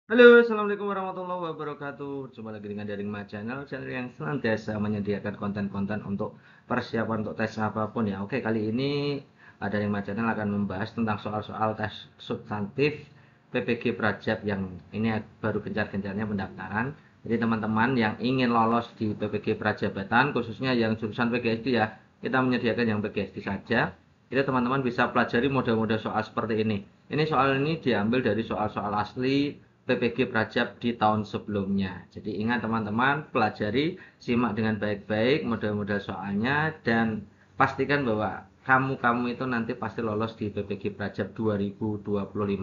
Halo, assalamualaikum warahmatullahi wabarakatuh. Jumpa lagi dengan Daring Ma Channel, channel yang senantiasa menyediakan konten-konten untuk persiapan untuk tes apapun ya. Oke, kali ini Daring Ma Channel akan membahas tentang soal-soal tes substantif PPG Prajab yang ini baru gencar-gencarnya pendaftaran. Jadi teman-teman yang ingin lolos di PPG Prajabatan, khususnya yang jurusan PGSD ya, kita menyediakan yang PGSD saja. Jadi teman-teman bisa pelajari model-model soal seperti ini. Ini soal ini diambil dari soal-soal asli PPG Prajab di tahun sebelumnya. Jadi ingat teman-teman, pelajari, simak dengan baik-baik model-model soalnya, dan pastikan bahwa kamu itu nanti pasti lolos di PPG Prajab 2025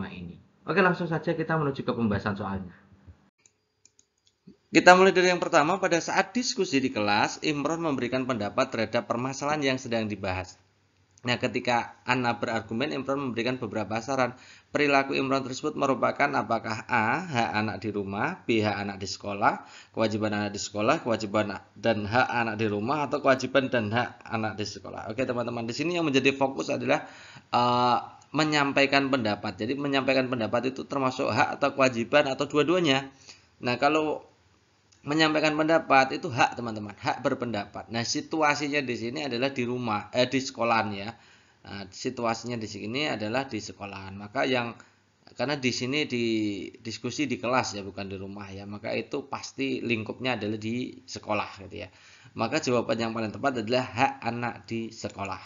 ini. Oke, langsung saja kita menuju ke pembahasan soalnya. Kita mulai dari yang pertama. Pada saat diskusi di kelas, Imron memberikan pendapat terhadap permasalahan yang sedang dibahas. Nah, ketika Anna berargumen, Imron memberikan beberapa saran. Perilaku Imron tersebut merupakan apakah A, hak anak di rumah, B, hak anak di sekolah, kewajiban anak di sekolah, kewajiban dan hak anak di rumah, atau kewajiban dan hak anak di sekolah. Oke, teman-teman, di sini yang menjadi fokus adalah uh, menyampaikan pendapat. Jadi menyampaikan pendapat itu termasuk hak atau kewajiban atau dua-duanya. Nah, kalau menyampaikan pendapat itu hak teman-teman, hak berpendapat. Nah, situasinya di sini adalah di rumah, di sekolahan ya. Nah, situasinya di sini adalah di sekolahan. Maka yang karena di sini di diskusi di kelas ya, bukan di rumah ya, maka itu pasti lingkupnya adalah di sekolah gitu ya. Maka jawaban yang paling tepat adalah hak anak di sekolah.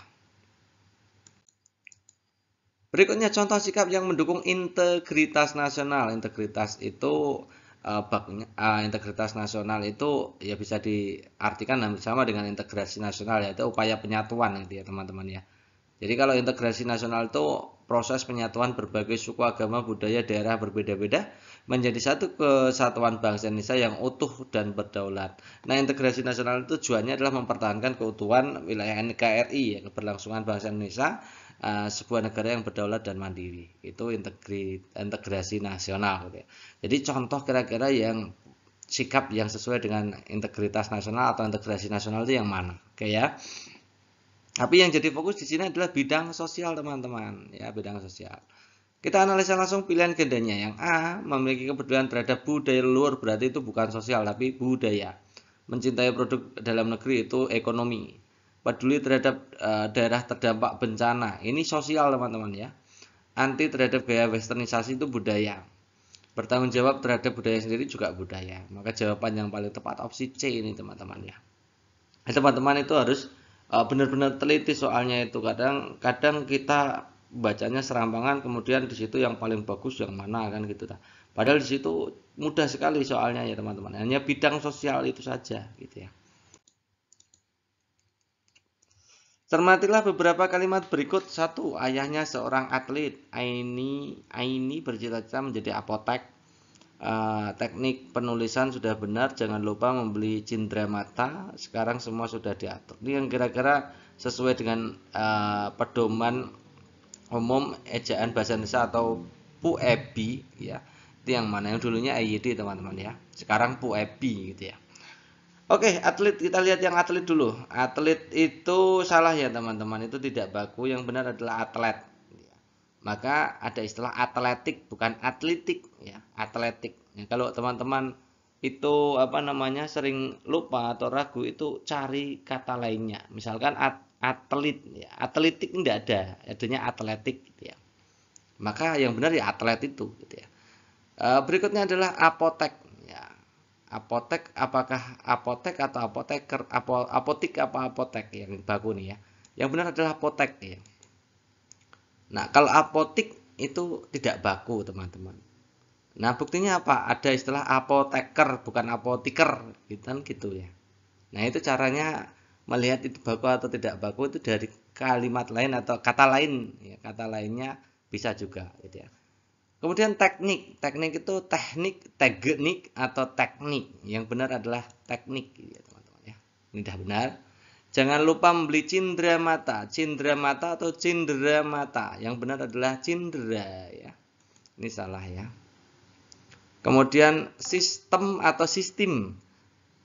Berikutnya contoh sikap yang mendukung integritas nasional. Integritas itu integritas nasional itu ya bisa diartikan sama dengan integrasi nasional, yaitu upaya penyatuan gitu ya teman-teman ya. Jadi kalau integrasi nasional itu proses penyatuan berbagai suku, agama, budaya, daerah berbeda-beda menjadi satu kesatuan bangsa Indonesia yang utuh dan berdaulat. Nah, integrasi nasional itu tujuannya adalah mempertahankan keutuhan wilayah NKRI, ya, keberlangsungan bangsa Indonesia, sebuah negara yang berdaulat dan mandiri. Itu integrasi nasional gitu ya. Jadi contoh kira-kira yang sikap yang sesuai dengan integritas nasional atau integrasi nasional itu yang mana? Oke ya. Tapi yang jadi fokus di sini adalah bidang sosial teman-teman, ya bidang sosial. Kita analisa langsung pilihan gandanya. Yang A, memiliki kepedulian terhadap budaya leluhur, berarti itu bukan sosial tapi budaya. Mencintai produk dalam negeri itu ekonomi. Peduli terhadap daerah terdampak bencana, ini sosial teman-teman ya. Anti terhadap gaya westernisasi itu budaya. Bertanggung jawab terhadap budaya sendiri juga budaya. Maka jawaban yang paling tepat opsi C ini teman-teman ya. Teman-teman itu harus benar-benar teliti soalnya itu. Kadang kita bacanya serampangan, kemudian di situ yang paling bagus yang mana kan gitu. Padahal di situ mudah sekali soalnya ya teman-teman. Hanya bidang sosial itu saja gitu ya. Cermatilah beberapa kalimat berikut. Satu, ayahnya seorang atlet. Aini bercita-cita menjadi apotek. Teknik penulisan sudah benar, jangan lupa membeli cindera mata. Sekarang semua sudah diatur. Ini yang kira-kira sesuai dengan pedoman umum ejaan bahasa Indonesia atau PUEBI ya. Itu yang mana? Yang dulunya EYD teman-teman ya. Sekarang PUEBI gitu ya. Oke, atlet, kita lihat yang atlet dulu. Atlet itu salah ya teman-teman, itu tidak baku. Yang benar adalah atlet. Maka ada istilah atletik, bukan atletik ya, atletik. Ya, kalau teman-teman itu apa namanya sering lupa atau ragu, itu cari kata lainnya. Misalkan atlet ya, atletik tidak ada, adanya atletik gitu ya. Maka yang benar ya atlet itu gitu ya. Berikutnya adalah apotek ya. Apotek, apakah apotek atau apoteker, apotik apa apotek yang baku nih ya. Yang benar adalah apotek ya. Nah, kalau apotik itu tidak baku, teman-teman. Nah, buktinya apa? Ada istilah apoteker, bukan apotiker, gitu kan gitu ya. Nah, itu caranya melihat itu baku atau tidak baku itu dari kalimat lain atau kata lain, ya, kata lainnya bisa juga, gitu ya. Kemudian teknik, teknik itu teknik atau teknik. Yang benar adalah teknik, gitu ya, teman-teman ya. Ini sudah benar. Jangan lupa membeli cindera mata atau cindera mata. Yang benar adalah cindera ya. Ini salah ya. Kemudian sistem atau sistem.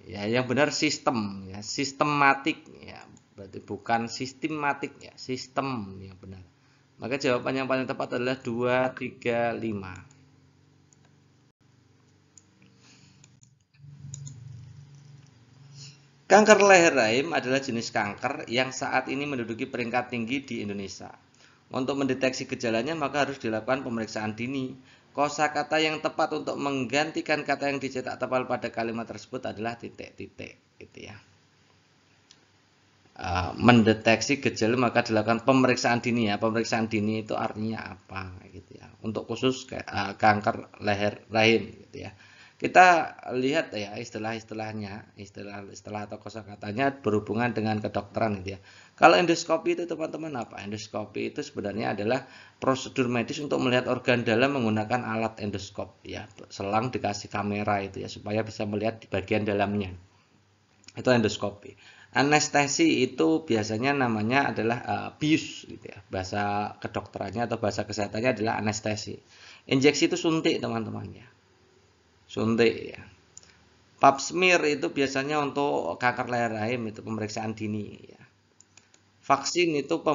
Ya, yang benar sistem ya, sistematik ya. Berarti bukan sistematik ya, sistem yang benar. Maka jawaban yang paling tepat adalah 2, 3, 5. Kanker leher rahim adalah jenis kanker yang saat ini menduduki peringkat tinggi di Indonesia. Untuk mendeteksi gejalanya maka harus dilakukan pemeriksaan dini. Kosakata yang tepat untuk menggantikan kata yang dicetak tebal pada kalimat tersebut adalah titik-titik, gitu ya. Mendeteksi gejala maka dilakukan pemeriksaan dini ya. Pemeriksaan dini itu artinya apa, gitu ya. Untuk khusus kanker leher rahim, gitu ya. Kita lihat ya istilah-istilahnya, istilah atau kosakatanya berhubungan dengan kedokteran, gitu ya. Kalau endoskopi itu teman-teman apa? Endoskopi itu sebenarnya adalah prosedur medis untuk melihat organ dalam menggunakan alat endoskop ya. Selang dikasih kamera itu ya supaya bisa melihat di bagian dalamnya. Itu endoskopi. Anestesi itu biasanya namanya adalah bius gitu ya. Bahasa kedokterannya atau bahasa kesehatannya adalah anestesi. Injeksi itu suntik teman-teman ya. Suntik ya. Pap smear itu biasanya untuk kanker leher rahim itu pemeriksaan dini ya. Vaksin itu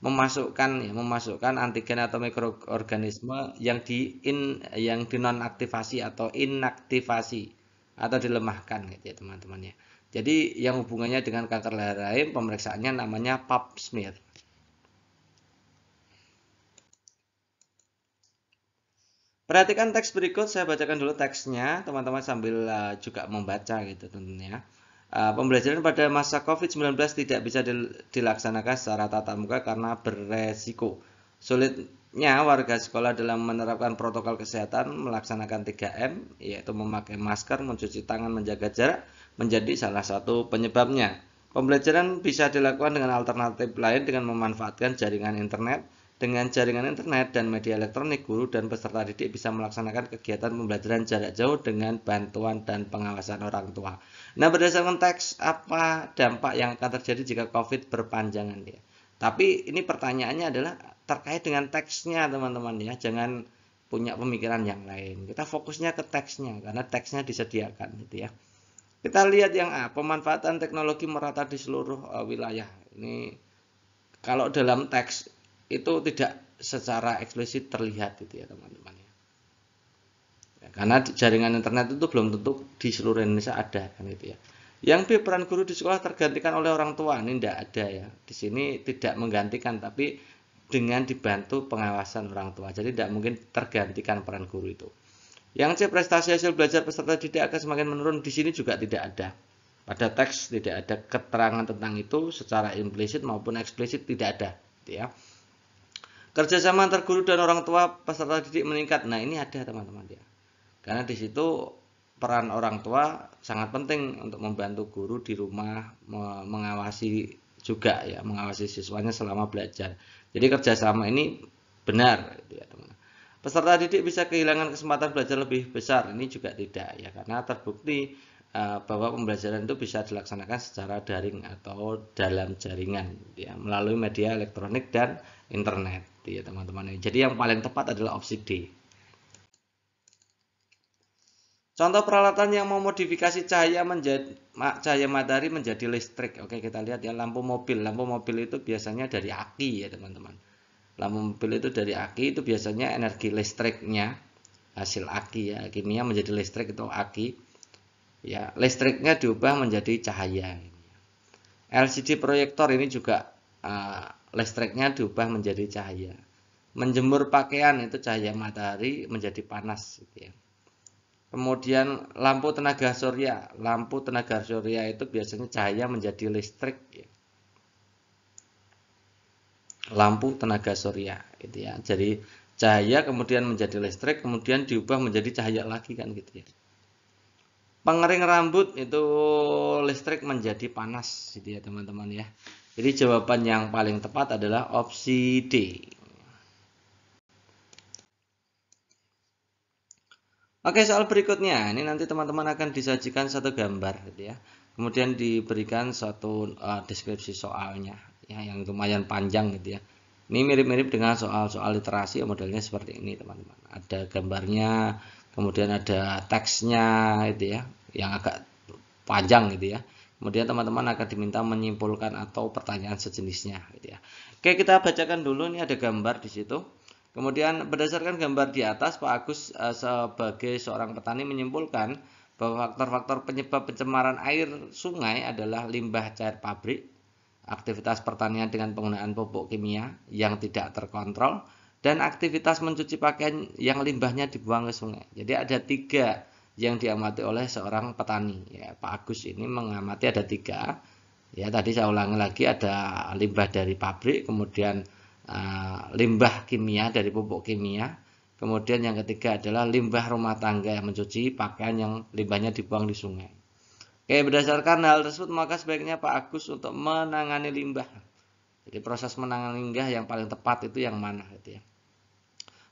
memasukkan antigen atau mikroorganisme yang dinonaktivasi atau inaktivasi atau dilemahkan gitu ya teman-teman ya. Jadi yang hubungannya dengan kanker leher rahim pemeriksaannya namanya pap smear. Perhatikan teks berikut, saya bacakan dulu teksnya, teman-teman sambil juga membaca gitu tentunya. Pembelajaran pada masa COVID-19 tidak bisa dilaksanakan secara tatap muka karena beresiko sulitnya warga sekolah dalam menerapkan protokol kesehatan melaksanakan 3M, yaitu memakai masker, mencuci tangan, menjaga jarak, menjadi salah satu penyebabnya. Pembelajaran bisa dilakukan dengan alternatif lain dengan memanfaatkan jaringan internet. Dengan jaringan internet dan media elektronik, guru dan peserta didik bisa melaksanakan kegiatan pembelajaran jarak jauh dengan bantuan dan pengawasan orang tua. Nah, berdasarkan teks apa dampak yang akan terjadi jika COVID berpanjangan ya. Tapi ini pertanyaannya adalah terkait dengan teksnya teman-teman ya. Jangan punya pemikiran yang lain. Kita fokusnya ke teksnya karena teksnya disediakan gitu ya. Kita lihat yang A, pemanfaatan teknologi merata di seluruh wilayah. Ini kalau dalam teks itu tidak secara eksplisit terlihat gitu ya teman-teman ya. Karena jaringan internet itu belum tentu di seluruh Indonesia ada kan gitu ya. Yang B, peran guru di sekolah tergantikan oleh orang tua. Ini tidak ada ya. Di sini tidak menggantikan tapi dengan dibantu pengawasan orang tua. Jadi tidak mungkin tergantikan peran guru itu. Yang C, prestasi hasil belajar peserta didik akan semakin menurun. Di sini juga tidak ada. Pada teks tidak ada keterangan tentang itu secara implisit maupun eksplisit tidak ada gitu ya. Kerjasama antar guru dan orang tua peserta didik meningkat. Nah, ini ada teman-teman ya. Karena di situ peran orang tua sangat penting untuk membantu guru di rumah mengawasi juga ya, mengawasi siswanya selama belajar. Jadi kerjasama ini benar gitu ya, teman. Peserta didik bisa kehilangan kesempatan belajar lebih besar. Ini juga tidak ya, karena terbukti bahwa pembelajaran itu bisa dilaksanakan secara daring atau dalam jaringan ya, melalui media elektronik dan internet ya teman-teman. Jadi yang paling tepat adalah opsi D. Contoh peralatan yang memodifikasi cahaya matahari menjadi listrik. Oke, kita lihat ya lampu mobil. Lampu mobil itu biasanya dari aki ya teman-teman. Lampu mobil itu dari aki, itu biasanya energi listriknya hasil aki ya, kimia menjadi listrik itu aki. Ya, listriknya diubah menjadi cahaya. LCD proyektor ini juga listriknya diubah menjadi cahaya. Menjemur pakaian itu cahaya matahari menjadi panas gitu ya. Kemudian lampu tenaga surya. Lampu tenaga surya itu biasanya cahaya menjadi listrik ya. Lampu tenaga surya gitu ya. Jadi cahaya kemudian menjadi listrik, kemudian diubah menjadi cahaya lagi kan gitu ya. Pengering rambut itu listrik menjadi panas gitu ya teman-teman ya. Jadi jawaban yang paling tepat adalah opsi D. Oke, soal berikutnya. Ini nanti teman-teman akan disajikan satu gambar gitu ya. Kemudian diberikan suatu deskripsi soalnya ya, yang lumayan panjang gitu ya. Ini mirip-mirip dengan soal-soal literasi, modelnya seperti ini teman-teman. Ada gambarnya, kemudian ada teksnya gitu ya, yang agak panjang gitu ya. Kemudian teman-teman akan diminta menyimpulkan atau pertanyaan sejenisnya gitu ya. Oke, kita bacakan dulu, ini ada gambar di situ. Kemudian berdasarkan gambar di atas, Pak Agus sebagai seorang petani menyimpulkan bahwa faktor-faktor penyebab pencemaran air sungai adalah limbah cair pabrik, aktivitas pertanian dengan penggunaan pupuk kimia yang tidak terkontrol, dan aktivitas mencuci pakaian yang limbahnya dibuang ke sungai. Jadi ada 3 yang diamati oleh seorang petani. Ya, Pak Agus ini mengamati ada 3. Ya, tadi saya ulangi lagi, ada limbah dari pabrik, kemudian limbah kimia dari pupuk kimia, kemudian yang ketiga adalah limbah rumah tangga yang mencuci pakaian yang limbahnya dibuang di sungai. Oke, berdasarkan hal tersebut maka sebaiknya Pak Agus untuk menangani limbah. Jadi proses menangani limbah yang paling tepat itu yang mana gitu ya.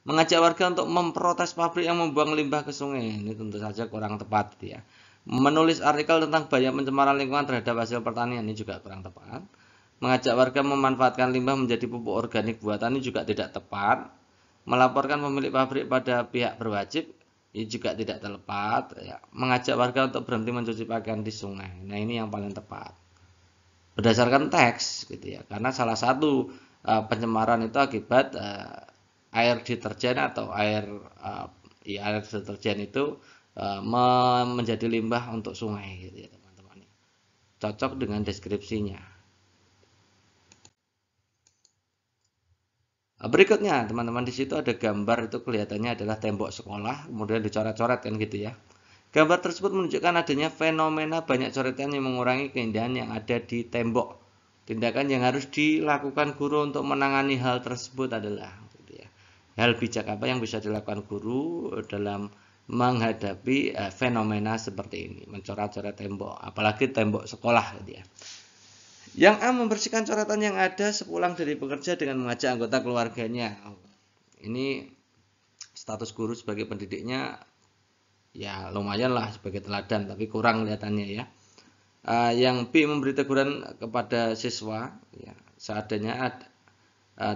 Mengajak warga untuk memprotes pabrik yang membuang limbah ke sungai, ini tentu saja kurang tepat gitu ya. Menulis artikel tentang bahaya pencemaran lingkungan terhadap hasil pertanian, ini juga kurang tepat. Mengajak warga memanfaatkan limbah menjadi pupuk organik buatan, ini juga tidak tepat. Melaporkan pemilik pabrik pada pihak berwajib, ini juga tidak tepat ya. Mengajak warga untuk berhenti mencuci pakaian di sungai, nah ini yang paling tepat berdasarkan teks gitu ya, karena salah satu pencemaran itu akibat air deterjen atau air deterjen itu menjadi limbah untuk sungai gitu ya teman-teman. Cocok dengan deskripsinya. Berikutnya teman-teman, di situ ada gambar, itu kelihatannya adalah tembok sekolah kemudian dicoret-coret kan gitu ya. Gambar tersebut menunjukkan adanya fenomena banyak coretan yang mengurangi keindahan yang ada di tembok. Tindakan yang harus dilakukan guru untuk menangani hal tersebut adalah gitu ya. Hal bijak apa yang bisa dilakukan guru dalam menghadapi fenomena seperti ini, mencoret-coret tembok, apalagi tembok sekolah gitu ya. Yang A, membersihkan coretan yang ada sepulang dari bekerja dengan mengajak anggota keluarganya. Ini status guru sebagai pendidiknya ya lumayan lah sebagai teladan, tapi kurang kelihatannya ya. Yang B, memberi teguran kepada siswa ya,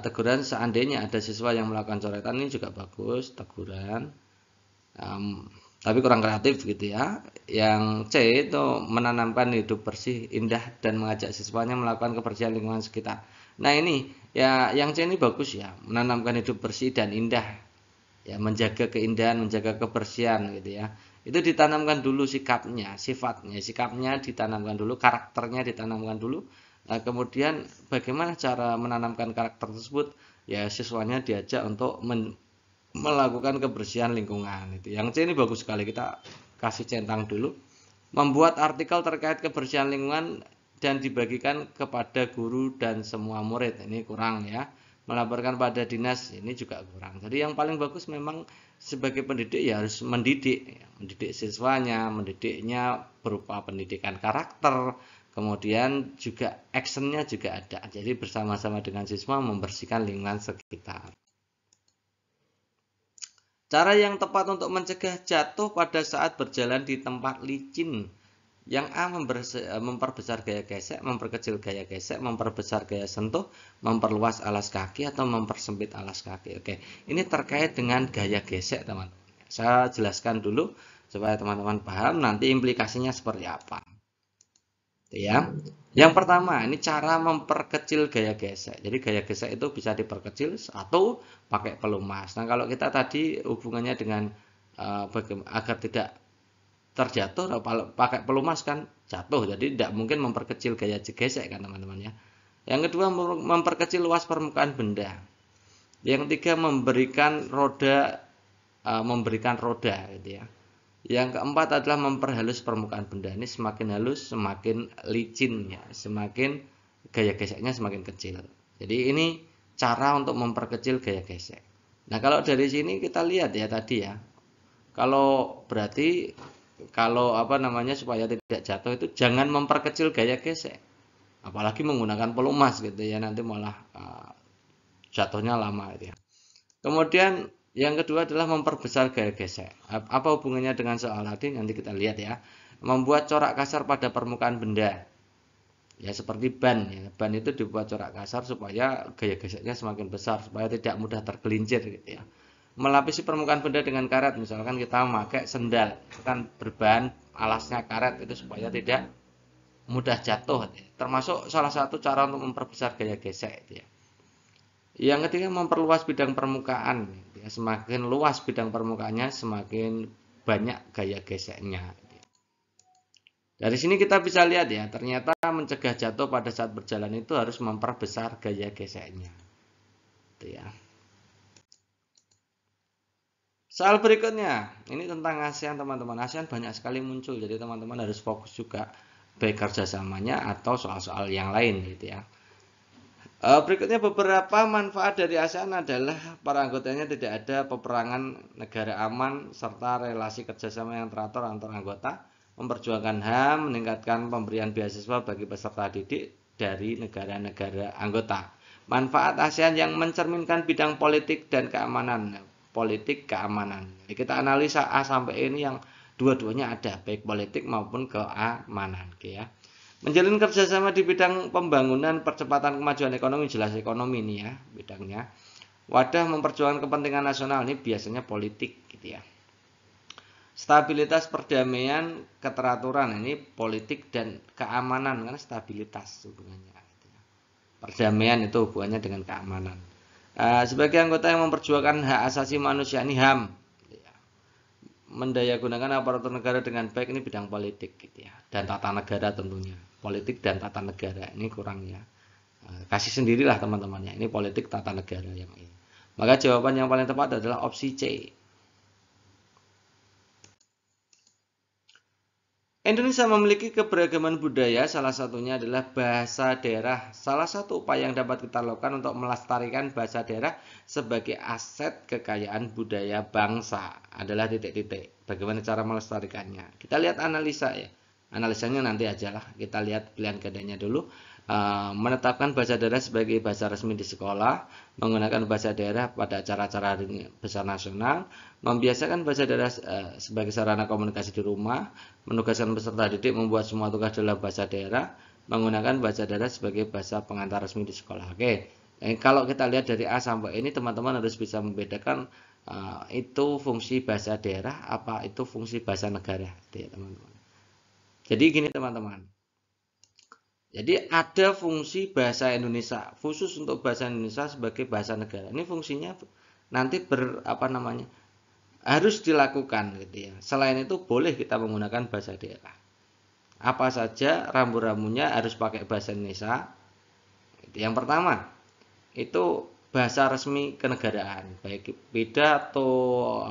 teguran seandainya ada siswa yang melakukan coretan, ini juga bagus teguran, tapi kurang kreatif gitu ya. Yang C itu menanamkan hidup bersih, indah, dan mengajak siswanya melakukan kebersihan lingkungan sekitar. Nah ini ya, yang C ini bagus ya, menanamkan hidup bersih dan indah ya, menjaga keindahan, menjaga kebersihan gitu ya. Itu ditanamkan dulu sikapnya ditanamkan dulu, karakternya ditanamkan dulu. Nah, kemudian bagaimana cara menanamkan karakter tersebut? Ya siswanya diajak untuk melakukan kebersihan lingkungan. Itu yang C ini bagus sekali, kita kasih centang dulu. Membuat artikel terkait kebersihan lingkungan dan dibagikan kepada guru dan semua murid, ini kurang ya. Melaporkan pada dinas, ini juga kurang. Jadi yang paling bagus memang sebagai pendidik ya harus mendidik siswanya, mendidiknya berupa pendidikan karakter, kemudian juga actionnya juga ada. Jadi bersama-sama dengan siswa membersihkan lingkungan sekitar. Cara yang tepat untuk mencegah jatuh pada saat berjalan di tempat licin. Yang A, memperbesar gaya gesek, memperkecil gaya gesek, memperbesar gaya sentuh, memperluas alas kaki, atau mempersempit alas kaki. Oke, ini terkait dengan gaya gesek teman-teman. Saya jelaskan dulu supaya teman-teman paham nanti implikasinya seperti apa. Ya. Yang pertama, ini cara memperkecil gaya gesek. Jadi gaya gesek itu bisa diperkecil atau pakai pelumas. Nah, kalau kita tadi hubungannya dengan agar tidak terjatuh, pakai pelumas kan jatuh, jadi tidak mungkin memperkecil gaya gesek kan teman-teman ya. Yang kedua, memperkecil luas permukaan benda. Yang ketiga, memberikan roda gitu ya. Yang keempat adalah memperhalus permukaan benda. Ini semakin halus semakin licin ya, semakin gaya geseknya semakin kecil. Jadi ini cara untuk memperkecil gaya gesek. Nah, kalau dari sini kita lihat ya tadi ya, kalau berarti supaya tidak jatuh itu jangan memperkecil gaya gesek, apalagi menggunakan pelumas gitu ya, nanti malah jatuhnya lama gitu ya. Kemudian yang kedua adalah memperbesar gaya gesek. Apa hubungannya dengan soal tadi? Nanti kita lihat ya. Membuat corak kasar pada permukaan benda, ya seperti ban ya. Ban itu dibuat corak kasar supaya gaya geseknya semakin besar, supaya tidak mudah tergelincir gitu ya. Melapisi permukaan benda dengan karet, misalkan kita memakai sendal kan berbahan alasnya karet, itu supaya tidak mudah jatuh, termasuk salah satu cara untuk memperbesar gaya gesek itu ya. Yang ketiga, memperluas bidang permukaan ya, semakin luas bidang permukaannya semakin banyak gaya geseknya. Dari sini kita bisa lihat ya, ternyata mencegah jatuh pada saat berjalan itu harus memperbesar gaya geseknya. Itu ya. Soal berikutnya, ini tentang ASEAN teman-teman. ASEAN banyak sekali muncul, jadi teman-teman harus fokus juga baik kerjasamanya atau soal-soal yang lain gitu ya. Berikutnya beberapa manfaat dari ASEAN adalah para anggotanya tidak ada peperangan, negara aman, serta relasi kerjasama yang teratur antar anggota, memperjuangkan HAM, meningkatkan pemberian beasiswa bagi peserta didik dari negara-negara anggota. Manfaat ASEAN yang mencerminkan bidang politik dan keamanan. Politik keamanan. Jadi kita analisa A sampai ini yang dua-duanya ada, baik politik maupun keamanan. Oke ya. Menjalin kerjasama di bidang pembangunan percepatan kemajuan ekonomi, jelas ekonomi ini ya bidangnya. Wadah memperjuangkan kepentingan nasional, ini biasanya politik gitu ya. Stabilitas perdamaian keteraturan, ini politik dan keamanan karena stabilitas hubungannya. Gitu ya. Perdamaian itu hubungannya dengan keamanan. Sebagai anggota yang memperjuangkan hak asasi manusia, ini HAM. Mendayagunakan aparatur negara dengan baik, ini bidang politik gitu ya, dan tata negara tentunya. Politik dan tata negara ini kurang ya, kasih sendirilah teman-temannya, ini politik tata negara yang ini. Maka jawaban yang paling tepat adalah opsi C. Indonesia memiliki keberagaman budaya, salah satunya adalah bahasa daerah. Salah satu upaya yang dapat kita lakukan untuk melestarikan bahasa daerah sebagai aset kekayaan budaya bangsa adalah titik-titik. Bagaimana cara melestarikannya? Kita lihat analisa ya. Analisanya nanti aja lah. Kita lihat pilihan gandanya dulu. Menetapkan bahasa daerah sebagai bahasa resmi di sekolah, menggunakan bahasa daerah pada acara-acara hari besar nasional, membiasakan bahasa daerah sebagai sarana komunikasi di rumah, menugaskan peserta didik membuat semua tugas dalam bahasa daerah, menggunakan bahasa daerah sebagai bahasa pengantar resmi di sekolah. Oke, kalau kita lihat dari A sampai ini, teman-teman harus bisa membedakan itu fungsi bahasa daerah, apa itu fungsi bahasa negara, ya teman-teman. Jadi gini teman-teman. Jadi ada fungsi bahasa Indonesia khusus untuk bahasa Indonesia sebagai bahasa negara. Ini fungsinya nanti harus dilakukan gitu ya. Selain itu boleh kita menggunakan bahasa daerah. Apa saja rambu-rambunya harus pakai bahasa Indonesia. Yang pertama itu bahasa resmi kenegaraan, baik pidato,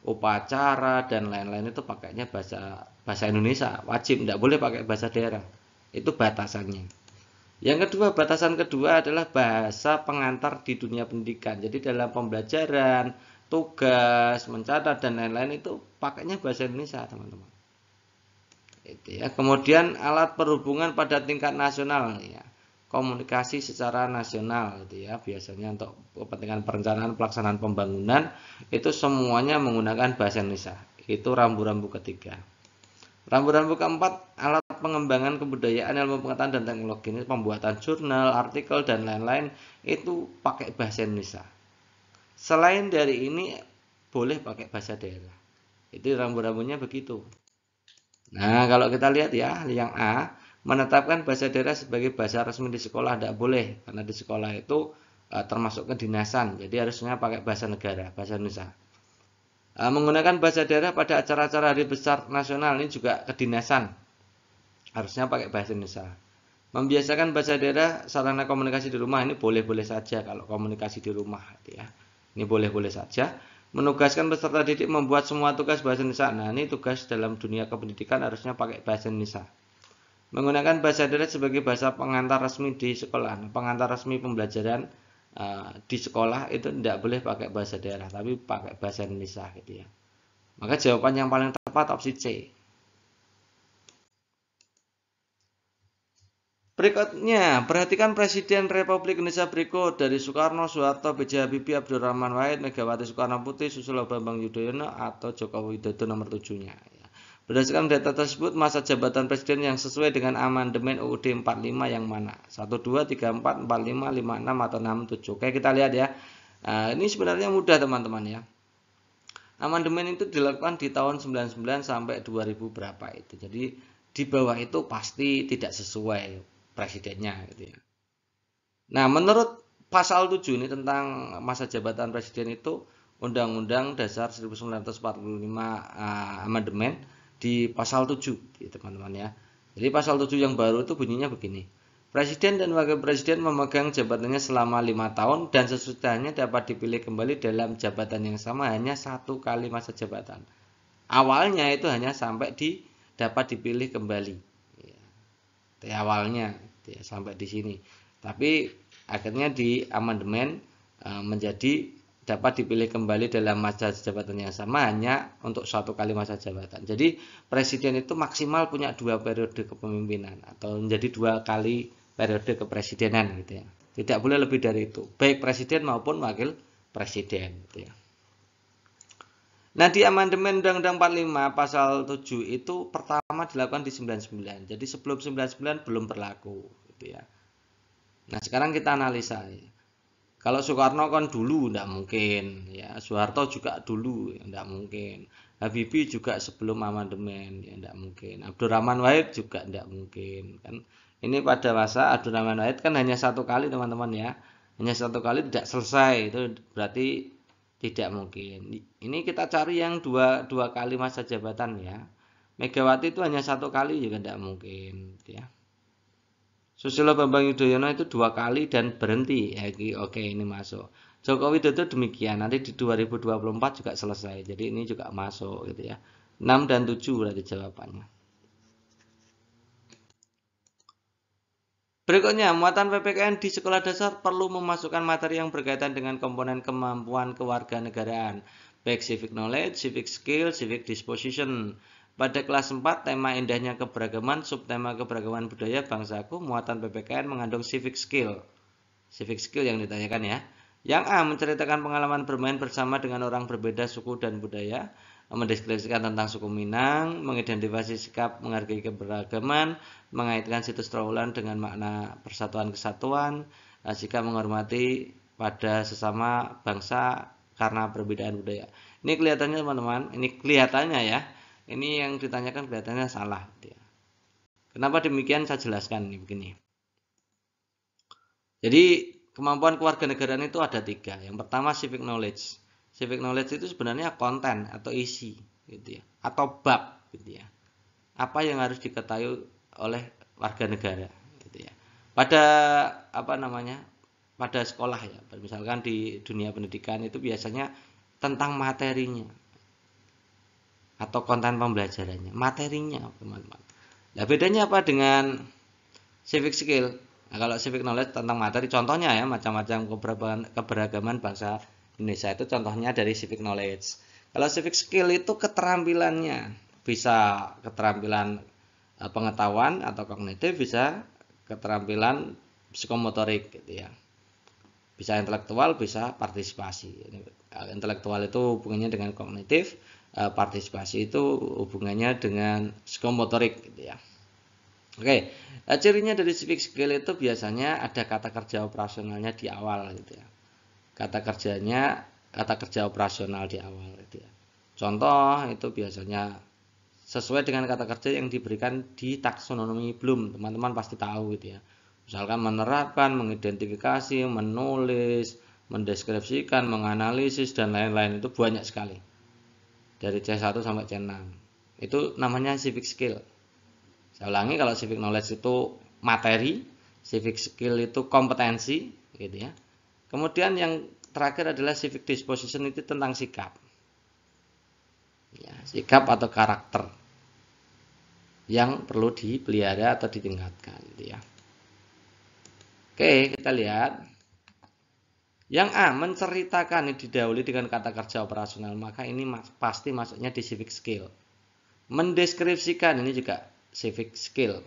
upacara dan lain-lain itu pakainya bahasa Indonesia. Wajib, tidak boleh pakai bahasa daerah. Itu batasannya. Yang kedua, batasan kedua adalah bahasa pengantar di dunia pendidikan. Jadi dalam pembelajaran, tugas, mencatat dan lain-lain itu pakainya bahasa Indonesia, teman-teman. Itu ya. Kemudian alat perhubungan pada tingkat nasional ya. Komunikasi secara nasional gitu ya. Biasanya untuk kepentingan perencanaan pelaksanaan pembangunan itu semuanya menggunakan bahasa Indonesia. Itu rambu-rambu ketiga. Rambu-rambu keempat, alat pengembangan kebudayaan, ilmu pengetahuan dan teknologi, ini pembuatan jurnal, artikel dan lain-lain itu pakai bahasa Indonesia. Selain dari ini boleh pakai bahasa daerah. Itu rambu-rambunya begitu. Nah, kalau kita lihat ya, yang A, menetapkan bahasa daerah sebagai bahasa resmi di sekolah tidak boleh karena di sekolah itu termasuk kedinasan. Jadi harusnya pakai bahasa negara, bahasa Indonesia. Menggunakan bahasa daerah pada acara-acara hari besar nasional ini juga kedinasan. Harusnya pakai bahasa Indonesia. Membiasakan bahasa daerah sarana komunikasi di rumah ini boleh-boleh saja kalau komunikasi di rumah ya. Ini boleh-boleh saja. Menugaskan peserta didik membuat semua tugas bahasa Indonesia. Nah, ini tugas dalam dunia kependidikan harusnya pakai bahasa Indonesia. Menggunakan bahasa daerah sebagai bahasa pengantar resmi di sekolah. Pengantar resmi pembelajaran di sekolah itu tidak boleh pakai bahasa daerah, tapi pakai bahasa Indonesia gitu ya. Maka jawaban yang paling tepat opsi C. Berikutnya, perhatikan Presiden Republik Indonesia berikut dari Soekarno, Soeharto, B.J. Habibie, Abdurrahman Wahid, Megawati Soekarno Putri, Susilo Bambang Yudhoyono atau Joko Widodo nomor 7-nya. Berdasarkan data tersebut, masa jabatan presiden yang sesuai dengan amandemen UUD 45 yang mana? 1, 2, 3, 4, 4, 5, 5, 6, atau 6, 7. Oke, kita lihat ya. Ini sebenarnya mudah teman-teman ya. Amandemen itu dilakukan di tahun 99 sampai 2000 berapa itu. Jadi di bawah itu pasti tidak sesuai presidennya gitu ya. Nah, menurut pasal 7 ini tentang masa jabatan presiden itu Undang-Undang Dasar 1945 amandemen di pasal 7, ya, teman-teman ya. Jadi pasal 7 yang baru itu bunyinya begini. Presiden dan wakil presiden memegang jabatannya selama 5 tahun dan sesudahnya dapat dipilih kembali dalam jabatan yang sama hanya 1 kali masa jabatan. Awalnya itu hanya sampai dapat dipilih kembali. Ya, di awalnya ya, sampai di sini. Tapi akhirnya di amandemen menjadi dapat dipilih kembali dalam masa jabatan yang sama hanya untuk 1 kali masa jabatan. Jadi presiden itu maksimal punya 2 periode kepemimpinan atau menjadi 2 kali periode kepresidenan gitu ya. Tidak boleh lebih dari itu, baik presiden maupun wakil presiden gitu ya. Nah, di amandemen Undang-Undang 45 pasal 7 itu pertama dilakukan di 99. Jadi sebelum 99 belum berlaku gitu ya. Nah, sekarang kita analisa ya. Kalau Soekarno kan dulu tidak mungkin, ya Soeharto juga dulu tidak mungkin, Habibie juga sebelum amandemen ya tidak mungkin, Abdurrahman Wahid juga tidak mungkin kan. Ini pada masa Abdurrahman Wahid kan hanya 1 kali teman-teman ya, hanya 1 kali tidak selesai itu berarti tidak mungkin. Ini kita cari yang dua kali masa jabatan ya. Megawati itu hanya 1 kali juga tidak mungkin ya. Susilo Bambang Yudhoyono itu 2 kali dan berhenti. Ya, oke ini masuk. Joko Widodo demikian. Nanti di 2024 juga selesai. Jadi ini juga masuk gitu ya. 6 dan 7 berarti jawabannya. Berikutnya, muatan PPKN di sekolah dasar perlu memasukkan materi yang berkaitan dengan komponen kemampuan kewarganegaraan, baik civic knowledge, civic skill, civic disposition. Pada kelas 4, tema indahnya keberagaman, subtema keberagaman budaya bangsaku, muatan PPKN mengandung civic skill. Civic skill yang ditanyakan ya. Yang A, menceritakan pengalaman bermain bersama dengan orang berbeda suku dan budaya, mendeskripsikan tentang suku Minang, mengidentifikasi sikap menghargai keberagaman, mengaitkan situs Trawulan dengan makna persatuan kesatuan, sikap menghormati pada sesama bangsa karena perbedaan budaya. Ini kelihatannya teman-teman, ini kelihatannya ya. Ini yang ditanyakan kelihatannya salah. Kenapa demikian saya jelaskan ini begini. Jadi kemampuan kewarganegaraan itu ada 3. Yang pertama civic knowledge. Civic knowledge itu sebenarnya konten atau isi, gitu ya, atau bab, gitu ya. Apa yang harus diketahui oleh warga negara, gitu ya. Pada pada sekolah ya, misalkan di dunia pendidikan itu biasanya tentang materinya atau konten pembelajarannya, materinya teman-teman. Nah, bedanya apa dengan civic skill? Nah, kalau civic knowledge tentang materi, contohnya ya macam-macam keberagaman bangsa Indonesia itu contohnya dari civic knowledge. Kalau civic skill itu keterampilannya, bisa keterampilan pengetahuan atau kognitif, bisa keterampilan psikomotorik gitu ya. Bisa intelektual, bisa partisipasi. Intelektual itu hubungannya dengan kognitif, partisipasi itu hubungannya dengan psikomotorik gitu ya. Oke, cirinya dari civic skill itu biasanya ada kata kerja operasionalnya di awal gitu ya. Kata kerja operasional di awal gitu ya. Contoh itu biasanya sesuai dengan kata kerja yang diberikan di taksonomi Bloom, teman-teman pasti tahu gitu ya. Misalkan menerapkan, mengidentifikasi, menulis, mendeskripsikan, menganalisis dan lain-lain itu banyak sekali. Dari C1 sampai C6. Itu namanya civic skill. Saya ulangi, kalau civic knowledge itu materi, civic skill itu kompetensi, gitu ya. Kemudian yang terakhir adalah civic disposition, itu tentang sikap, ya, sikap atau karakter yang perlu dipelihara atau ditingkatkan, gitu ya. Oke, kita lihat. Yang A, menceritakan, ini didahului dengan kata kerja operasional, maka ini pasti masuknya di civic skill. Mendeskripsikan, ini juga civic skill.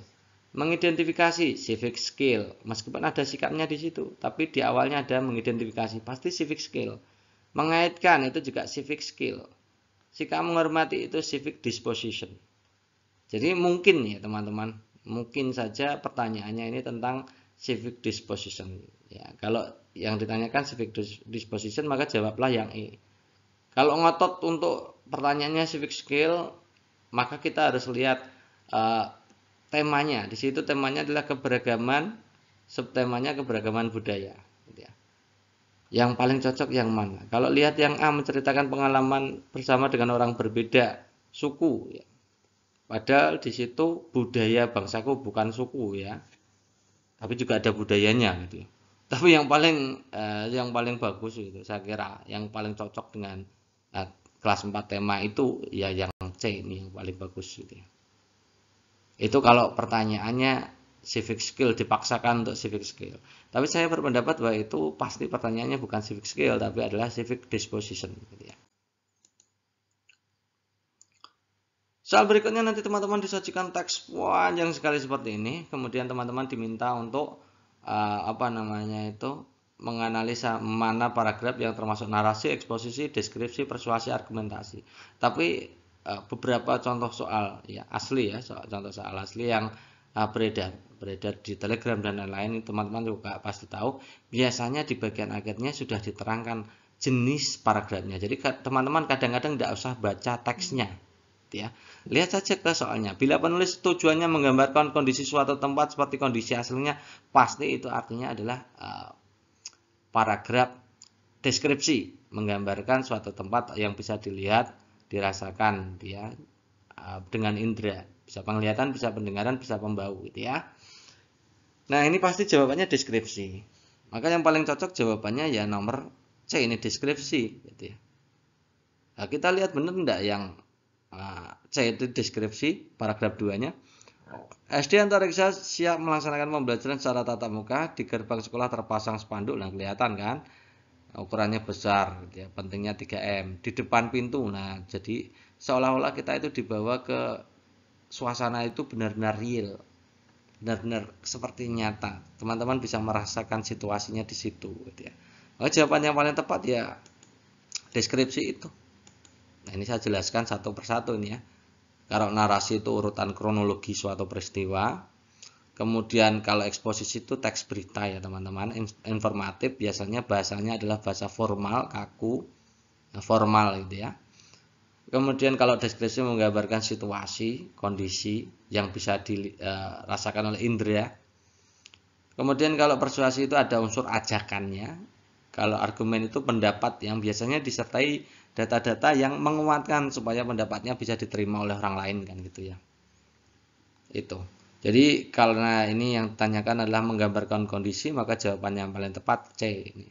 Mengidentifikasi, civic skill. Meskipun ada sikapnya di situ, tapi di awalnya ada mengidentifikasi, pasti civic skill. Mengaitkan itu juga civic skill. Sikap menghormati itu civic disposition. Jadi mungkin ya teman-teman, mungkin saja pertanyaannya ini tentang civic disposition. Ya, kalau yang ditanyakan civic disposition maka jawablah yang E. Kalau ngotot untuk pertanyaannya civic skill, maka kita harus lihat temanya. Di situ temanya adalah keberagaman, subtemanya keberagaman budaya. Yang paling cocok yang mana? Kalau lihat yang A, menceritakan pengalaman bersama dengan orang berbeda suku, ya. Padahal di situ budaya bangsaku bukan suku ya, tapi juga ada budayanya gitu ya. Tapi yang paling bagus itu saya kira yang paling cocok dengan eh, kelas 4 tema itu ya yang C ini yang paling bagus gitu ya. Itu kalau pertanyaannya civic skill dipaksakan untuk civic skill. Tapi saya berpendapat bahwa itu pasti pertanyaannya bukan civic skill tapi adalah civic disposition gitu ya. Soal berikutnya nanti teman-teman disajikan teks panjang sekali seperti ini. Kemudian teman-teman diminta untuk apa namanya itu menganalisa mana paragraf yang termasuk narasi, eksposisi, deskripsi, persuasi, argumentasi. Tapi beberapa contoh soal ya asli ya, contoh soal asli yang beredar di Telegram dan lain-lain, teman-teman juga pasti tahu. Biasanya di bagian akhirnya sudah diterangkan jenis paragrafnya. Jadi teman-teman kadang-kadang tidak usah baca teksnya. Ya. Lihat saja ke soalnya. Bila penulis tujuannya menggambarkan kondisi suatu tempat seperti kondisi aslinya, pasti itu artinya adalah paragraf deskripsi, menggambarkan suatu tempat yang bisa dilihat, dirasakan, ya, dengan indera, bisa penglihatan, bisa pendengaran, bisa pembau, gitu ya. Nah ini pasti jawabannya deskripsi. Maka yang paling cocok jawabannya ya nomor C ini deskripsi, gitu ya. Nah, kita lihat benar enggak yang C itu deskripsi paragraf 2-nya. SD Antariksa siap melaksanakan pembelajaran secara tatap muka. Di gerbang sekolah terpasang spanduk. Nah kelihatan kan ukurannya besar gitu ya, pentingnya 3M di depan pintu. Nah jadi seolah-olah kita itu dibawa ke suasana itu benar-benar real, benar-benar seperti nyata. Teman-teman bisa merasakan situasinya di situ gitu ya. Jawaban yang paling tepat ya deskripsi itu. Nah ini saya jelaskan satu persatu ini ya. Kalau narasi itu urutan kronologi suatu peristiwa. Kemudian kalau eksposisi itu teks berita ya teman-teman. Informatif biasanya bahasanya adalah bahasa formal, kaku, formal gitu ya. Kemudian kalau deskripsi menggambarkan situasi, kondisi yang bisa dirasakan oleh indera. Kemudian kalau persuasi itu ada unsur ajakannya. Kalau argumen itu pendapat yang biasanya disertai data-data yang menguatkan supaya pendapatnya bisa diterima oleh orang lain kan gitu ya. Itu. Jadi karena ini yang ditanyakan adalah menggambarkan kondisi, maka jawaban yang paling tepat C ini.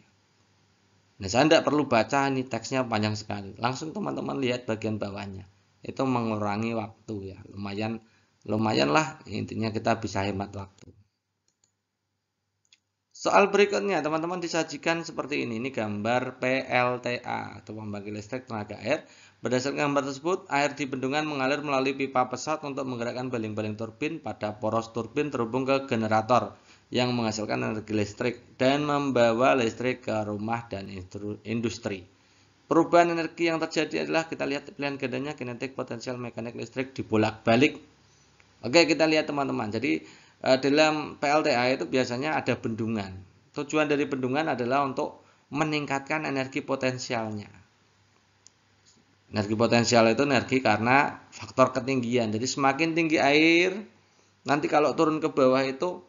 Nah, saya tidak perlu baca ini teksnya panjang sekali. Langsung teman-teman lihat bagian bawahnya. Itu mengurangi waktu ya. Lumayan lah intinya kita bisa hemat waktu. Soal berikutnya teman-teman disajikan seperti ini. Ini gambar PLTA atau pembangkit listrik tenaga air. Berdasarkan gambar tersebut, air di bendungan mengalir melalui pipa pesat untuk menggerakkan baling-baling turbin pada poros turbin terhubung ke generator yang menghasilkan energi listrik dan membawa listrik ke rumah dan industri. Perubahan energi yang terjadi adalah kita lihat pilihan gandanya kinetik, potensial, mekanik, listrik dibolak-balik. Oke, kita lihat teman-teman. Jadi dalam PLTA itu biasanya ada bendungan. Tujuan dari bendungan adalah untuk meningkatkan energi potensialnya. Energi potensial itu energi karena faktor ketinggian. Jadi semakin tinggi air, nanti kalau turun ke bawah itu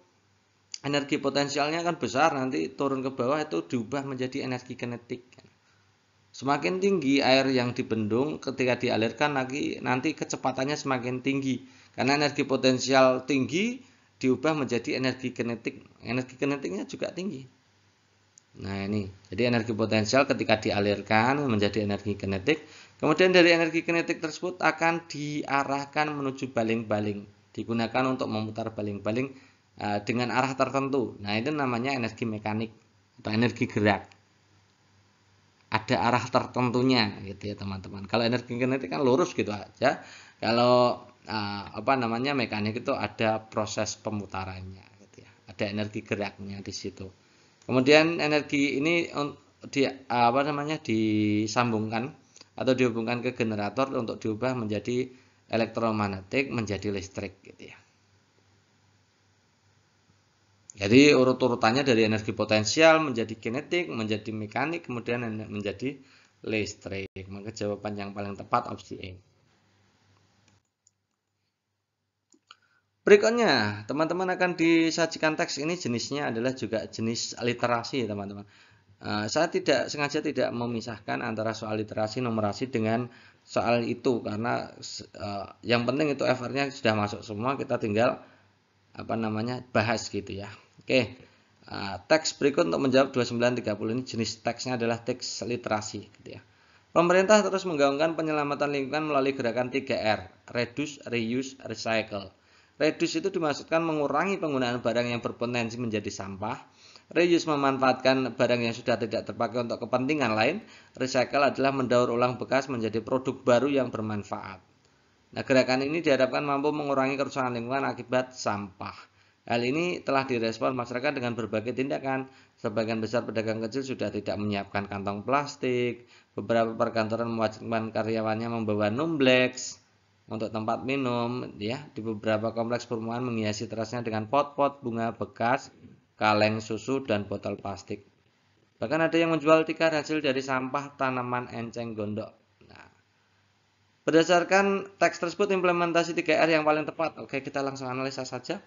energi potensialnya kan besar, nanti turun ke bawah itu diubah menjadi energi kinetik. Semakin tinggi air yang dibendung ketika dialirkan nanti kecepatannya semakin tinggi. Karena energi potensial tinggi diubah menjadi energi kinetik. Energi kinetiknya juga tinggi. Nah ini, jadi energi potensial ketika dialirkan menjadi energi kinetik. Kemudian dari energi kinetik tersebut akan diarahkan menuju baling-baling. Digunakan untuk memutar baling-baling dengan arah tertentu. Nah itu namanya energi mekanik atau energi gerak. Ada arah tertentunya gitu ya teman-teman. Kalau energi kinetik kan lurus gitu aja. Kalau mekanik itu ada proses pemutarannya gitu ya. Ada energi geraknya di situ. Kemudian energi ini disambungkan atau dihubungkan ke generator untuk diubah menjadi elektromagnetik, menjadi listrik gitu ya. Jadi urut-urutannya dari energi potensial menjadi kinetik, menjadi mekanik, kemudian menjadi listrik. Maka jawaban yang paling tepat opsi E. Berikutnya, teman-teman akan disajikan teks ini jenisnya adalah juga jenis literasi, teman-teman. Saya tidak sengaja tidak memisahkan antara soal literasi numerasi dengan soal itu karena yang penting itu FR-nya sudah masuk semua, kita tinggal bahas gitu ya. Oke. Teks berikut untuk menjawab 2930 ini jenis teksnya adalah teks literasi gitu ya. Pemerintah terus menggaungkan penyelamatan lingkungan melalui gerakan 3R, reduce, reuse, recycle. Reduce itu dimaksudkan mengurangi penggunaan barang yang berpotensi menjadi sampah. Reuse memanfaatkan barang yang sudah tidak terpakai untuk kepentingan lain. Recycle adalah mendaur ulang bekas menjadi produk baru yang bermanfaat. Nah, gerakan ini diharapkan mampu mengurangi kerusakan lingkungan akibat sampah. Hal ini telah direspon masyarakat dengan berbagai tindakan. Sebagian besar pedagang kecil sudah tidak menyiapkan kantong plastik. Beberapa perkantoran mewajibkan karyawannya membawa numblex untuk tempat minum. Ya, di beberapa kompleks perumahan menghiasi terasnya dengan pot-pot bunga bekas, kaleng susu, dan botol plastik. Bahkan ada yang menjual tikar hasil dari sampah tanaman enceng gondok. Berdasarkan teks tersebut, implementasi 3R yang paling tepat. Oke, kita langsung analisa saja.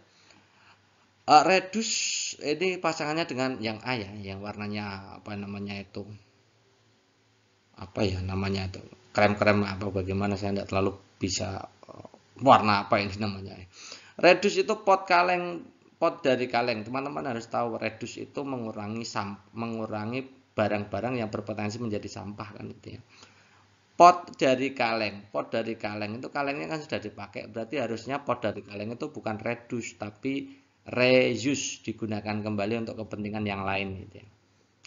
Reduce ini pasangannya dengan yang A ya, yang warnanya krem-krem apa bagaimana, saya tidak terlalu bisa warna apa ini namanya. Reduce itu pot dari kaleng. Teman-teman harus tahu reduce itu mengurangi barang-barang yang berpotensi menjadi sampah kan gitu ya. Pot dari kaleng itu kalengnya kan sudah dipakai, berarti harusnya pot dari kaleng itu bukan reduce tapi reuse, digunakan kembali untuk kepentingan yang lain gitu ya.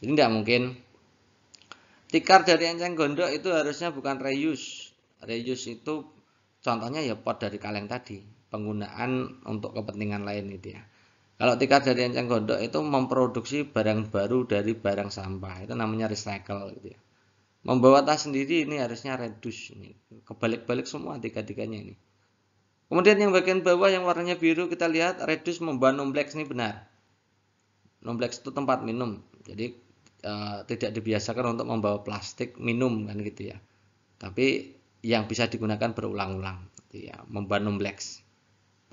Jadi tidak mungkin tikar dari enceng gondok itu harusnya bukan reuse. Reuse itu contohnya ya pot dari kaleng tadi, penggunaan untuk kepentingan lain gitu ya. Kalau tikar dari enceng gondok itu memproduksi barang baru dari barang sampah, itu namanya recycle gitu ya. Membawa tas sendiri ini harusnya reduce, ini kebalik-balik semua tiga-tiganya ini. Kemudian yang bagian bawah yang warnanya biru kita lihat reduce membawa numblex, ini benar. Numblex itu tempat minum, jadi tidak dibiasakan untuk membawa plastik minum kan gitu ya. Tapi yang bisa digunakan berulang-ulang, gitu ya, membawa numblex.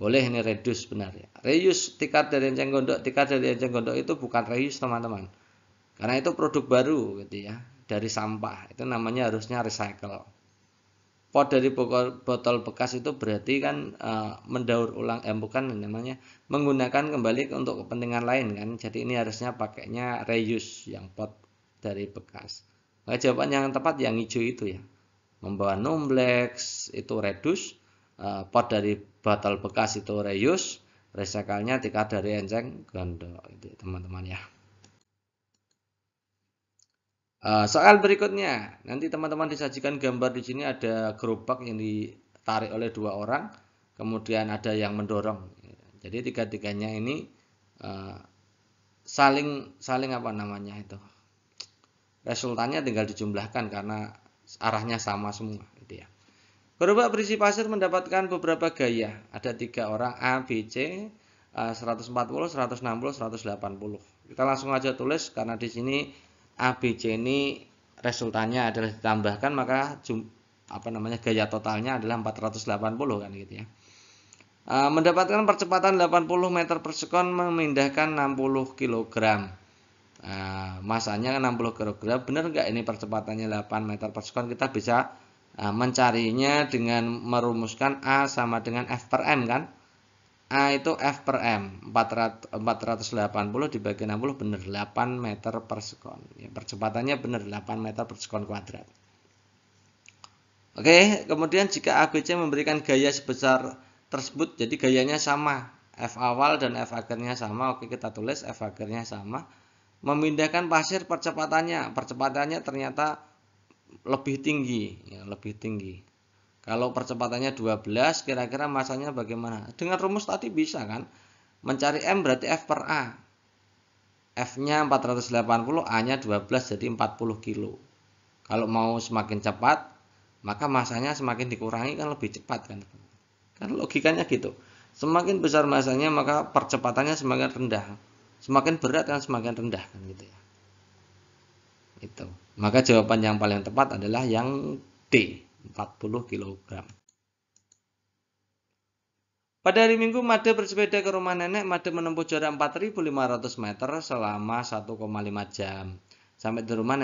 Boleh ini reduce, benar ya. Reuse tikar dari enceng gondok itu bukan reuse teman-teman, karena itu produk baru gitu ya, dari sampah, itu namanya harusnya recycle. Pot dari botol bekas itu berarti kan mendaur ulang, bukan namanya menggunakan kembali untuk kepentingan lain kan. Jadi ini harusnya pakainya reuse yang pot dari bekas. Maka jawaban yang tepat yang hijau itu ya. Membawa numblex itu reduce, pot dari botol bekas itu reuse, recycle-nya tikar dari enceng gondok itu teman-teman ya. Soal berikutnya, nanti teman-teman disajikan gambar di sini ada gerobak yang ditarik oleh dua orang, kemudian ada yang mendorong. Jadi tiga-tiganya ini saling itu. Resultannya tinggal dijumlahkan karena arahnya sama semua, gitu ya. Gerobak berisi pasir mendapatkan beberapa gaya. Ada 3 orang A, B, C, 140, 160, 180. Kita langsung aja tulis karena di sini A, B, C ini resultannya adalah ditambahkan, maka gaya totalnya adalah 480 kan gitu ya. Mendapatkan percepatan 80 meter per sekon memindahkan 60 kg. Masanya 60 kg. Benar nggak ini percepatannya 8 meter per sekon? Kita bisa mencarinya dengan merumuskan A sama dengan F per M kan. A itu F per M, 480 dibagi 60 benar 8 meter per sekon. Ya, percepatannya benar 8 meter per sekon kuadrat. Oke, kemudian jika ABC memberikan gaya sebesar tersebut, jadi gayanya sama, F awal dan F akhirnya sama. Oke, kita tulis F akhirnya sama. Memindahkan pasir percepatannya ternyata lebih tinggi, ya, lebih tinggi. Kalau percepatannya 12, kira-kira masanya bagaimana? Dengan rumus tadi bisa kan? Mencari M berarti F per A. F-nya 480, A-nya 12, jadi 40 kilo. Kalau mau semakin cepat, maka masanya semakin dikurangi kan lebih cepat kan? Kan logikanya gitu. Semakin besar masanya, maka percepatannya semakin rendah. Semakin berat kan semakin rendah kan gitu ya. Itu. Maka jawaban yang paling tepat adalah yang D. 40 kg. Pada hari Minggu, Made bersepeda ke rumah nenek. Made menempuh jarak 4.500 meter selama 1,5 jam. Sampai di rumah